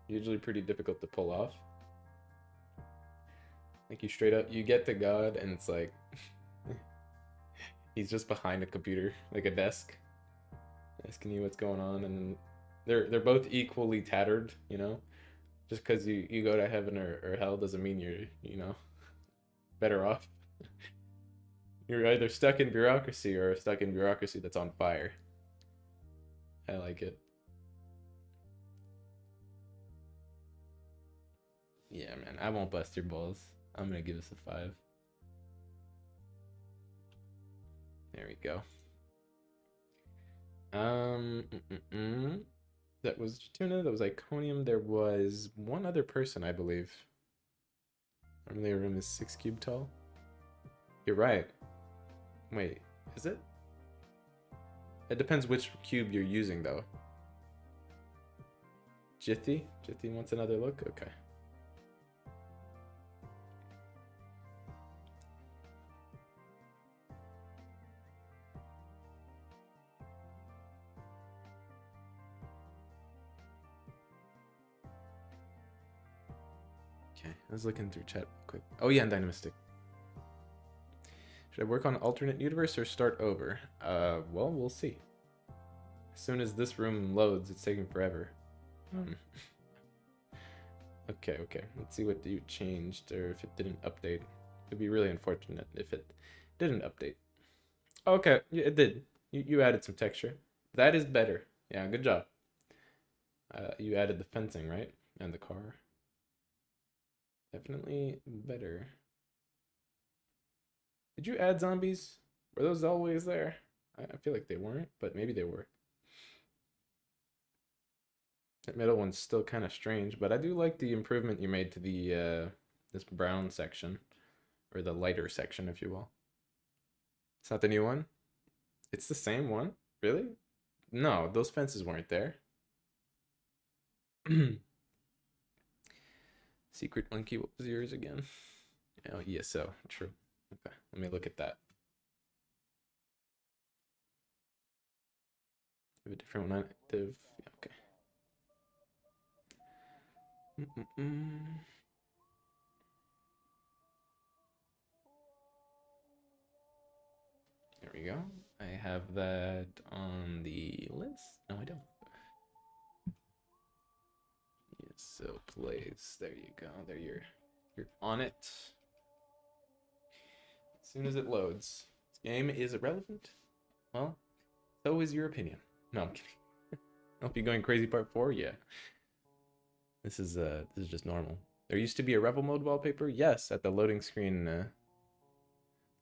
usually pretty difficult to pull off. Like you straight up, you get to God and it's like he's just behind a computer, like a desk, asking you what's going on, and they're both equally tattered, you know. Just because you go to heaven or hell doesn't mean you're, you know, better off. You're either stuck in bureaucracy or stuck in bureaucracy that's on fire. I like it. Yeah, man, I won't bust your balls. I'm gonna give this a 5. There we go. That was Tuna, that was Iconium. There was one other person, I believe. Normally a room is 6 cube tall. You're right. Wait, is it? It depends which cube you're using, though. Jithy? Jithy wants another look? Okay. Okay, I was looking through chat real quick. Oh yeah, and Dynamistic. Should I work on alternate universe or start over? Well, we'll see. As soon as this room loads, it's taking forever. Okay, okay. Let's see what you changed, or if it didn't update. It'd be really unfortunate if it didn't update. Okay, yeah, it did. You added some texture. That is better. Yeah, good job. You added the fencing, right? And the car. Definitely better. Did you add zombies? Were those always there? I feel like they weren't, but maybe they were. That middle one's still kind of strange, but I do like the improvement you made to the this brown section, or the lighter section, if you will. It's not the new one? It's the same one? Really? No, those fences weren't there. Secret monkey, what was yours again? Oh, ESO, true. Okay, let me look at that. Have a different one active. Yeah, okay. There we go. I have that on the list. No, I don't. ESO plays. There you go. There you're on it. As soon as it loads. This game is irrelevant. Well, so is your opinion. No, I'm kidding. I'll be going crazy part 4. Yeah. This is just normal. There used to be a Revel mode wallpaper. Yes, at the loading screen.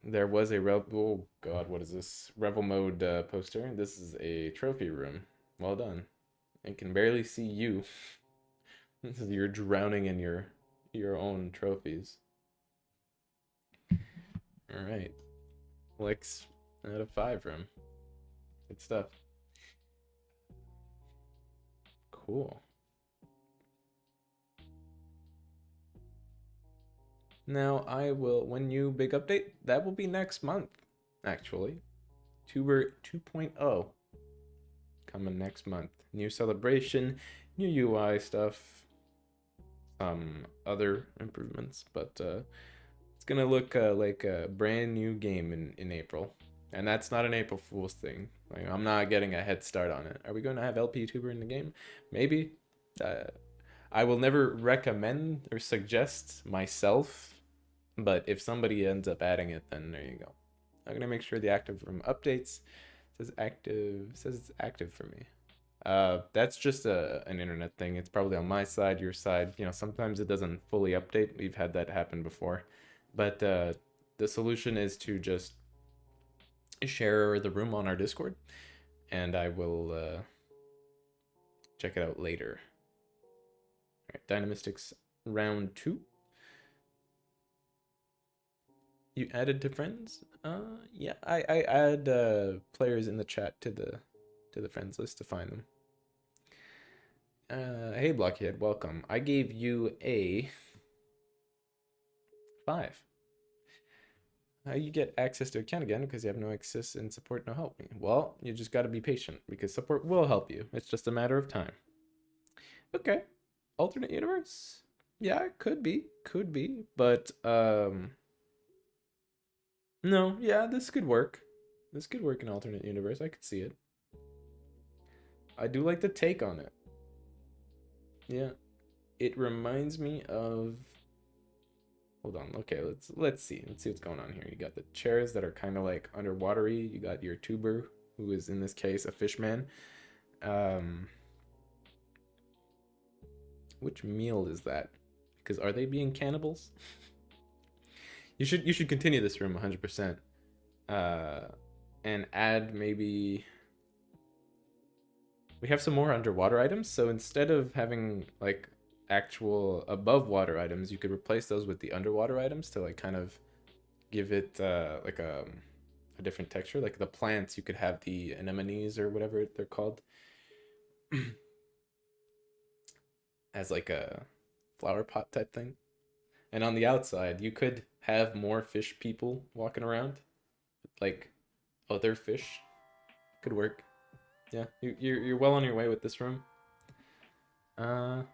There was a oh god, what is this? Revel mode poster. This is a trophy room. Well done. I can barely see you. This is you're drowning in your own trophies. All right. Flex out of 5 room. Good stuff. Cool. Now I will, when you big update, that will be next month, actually. Tuber 2.0 coming next month. New celebration, new UI stuff, some other improvements, but it's gonna look like a brand new game in April. And that's not an April Fool's thing. Like, I'm not getting a head start on it. Are we going to have LP Tuber in the game? Maybe. I will never recommend or suggest myself, but if somebody ends up adding it, then there you go. I'm gonna make sure the active room updates. It says it's active for me. That's just an internet thing. It's probably on my side, your side. You know, sometimes it doesn't fully update. We've had that happen before, but the solution is to just share the room on our Discord, and I will check it out later. All right, Dynamistics round 2. You added to friends? Yeah, I add players in the chat to the friends list to find them. Hey Blockhead, welcome. I gave you a 5. You get access to account again because you have no access and support no help me. Well, you just got to be patient because support will help you. It's just a matter of time. Okay. Alternate universe? Yeah, it could be, but no, yeah, this could work. This could work in alternate universe. I could see it. I do like the take on it. Yeah. It reminds me of, hold on. Okay, let's see. Let's see what's going on here. You got the chairs that are kind of like underwatery. You got your tuber, who is in this case a fishman. Which meal is that? Because are they being cannibals? You should continue this room 100%. And add maybe, we have some more underwater items, so instead of having like actual above water items, you could replace those with the underwater items to like kind of give it like a different texture. Like the plants, you could have the anemones or whatever they're called as like a flower pot type thing. And on the outside, you could have more fish people walking around, like other fish. Could work. Yeah, you're well on your way with this room. What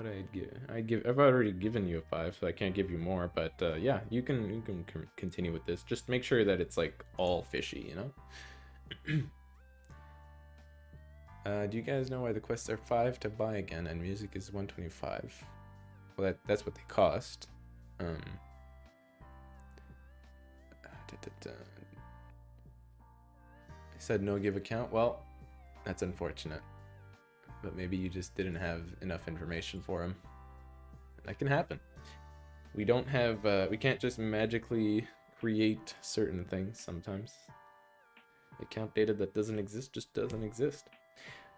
I'd give. I've already given you a 5, so I can't give you more. But yeah, you can continue with this. Just make sure that it's like all fishy, you know. Do you guys know why the quests are 5 to buy again and music is 125? Well, that's what they cost. I said no give account. Well, that's unfortunate. But maybe you just didn't have enough information for him. That can happen. We don't have, we can't just magically create certain things sometimes. Account data that doesn't exist just doesn't exist.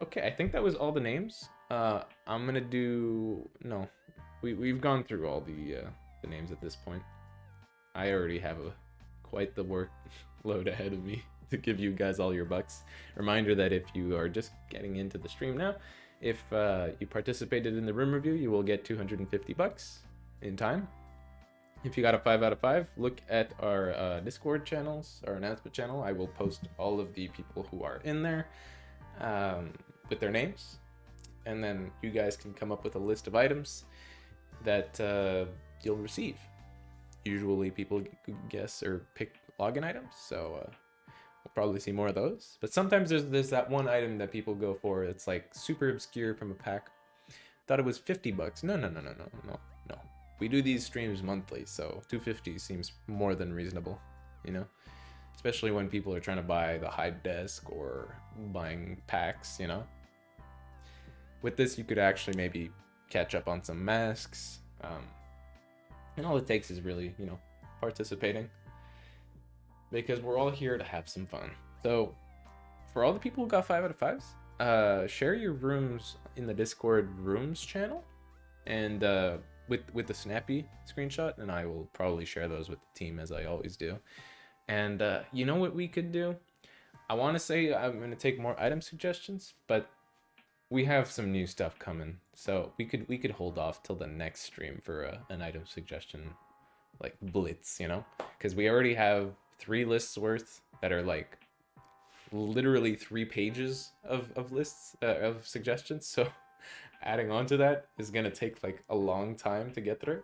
Okay, I think that was all the names. I'm gonna do, no, we've gone through all the names at this point. I already have quite the workload ahead of me to give you guys all your bucks. Reminder that if you are just getting into the stream now, if you participated in the room review, you will get 250 bucks in time. If you got a 5 out of 5, look at our Discord channels, our announcement channel. I will post all of the people who are in there with their names. And then you guys can come up with a list of items that you'll receive. Usually people guess or pick login items, so we'll probably see more of those. But sometimes there's that one item that people go for. It's like super obscure from a pack. Thought it was 50 bucks. No. We do these streams monthly, so 250 seems more than reasonable, you know? Especially when people are trying to buy the hide desk or buying packs, you know? With this, you could actually maybe catch up on some masks. And all it takes is really, you know, participating. Because we're all here to have some fun. So, for all the people who got 5 out of 5s, share your rooms in the Discord rooms channel. And, with the snappy screenshot, and I will probably share those with the team as I always do. And you know what we could do? I want to say I'm going to take more item suggestions, but we have some new stuff coming, so we could hold off till the next stream for an item suggestion like blitz, you know, because we already have 3 lists worth that are like literally 3 pages of lists of suggestions, so adding on to that is going to take like a long time to get through.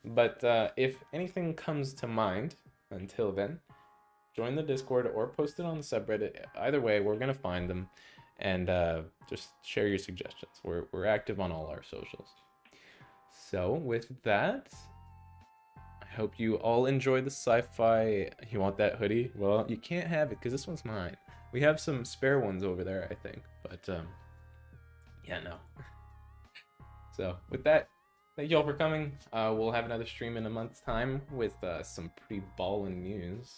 But if anything comes to mind until then, join the Discord or post it on the subreddit. Either way, we're going to find them and just share your suggestions. We're active on all our socials. So with that, I hope you all enjoy the sci-fi. You want that hoodie? Well, you can't have it because this one's mine. We have some spare ones over there, I think. But yeah, no. So with that, thank you all for coming. We'll have another stream in a month's time with some pretty ballin' news,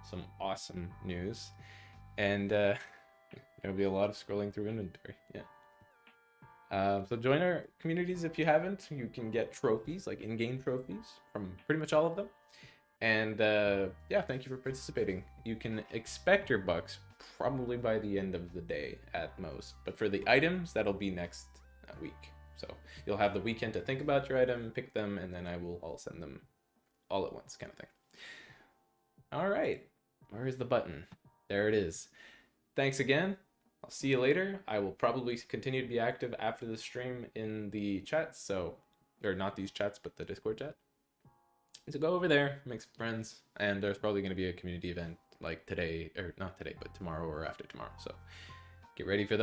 some awesome news, and there'll be a lot of scrolling through inventory. Yeah. So join our communities if you haven't. You can get trophies, like in-game trophies, from pretty much all of them. And yeah, thank you for participating. You can expect your bucks probably by the end of the day at most, but for the items, that'll be next week. So you'll have the weekend to think about your item, pick them, and then I'll send them all at once, kind of thing. All right, where is the button? There it is. Thanks again. I'll see you later. I will probably continue to be active after the stream in the chats, so, or not these chats, but the Discord chat. So go over there, make some friends, and there's probably going to be a community event like today, or not today, but tomorrow or after tomorrow. So get ready for those.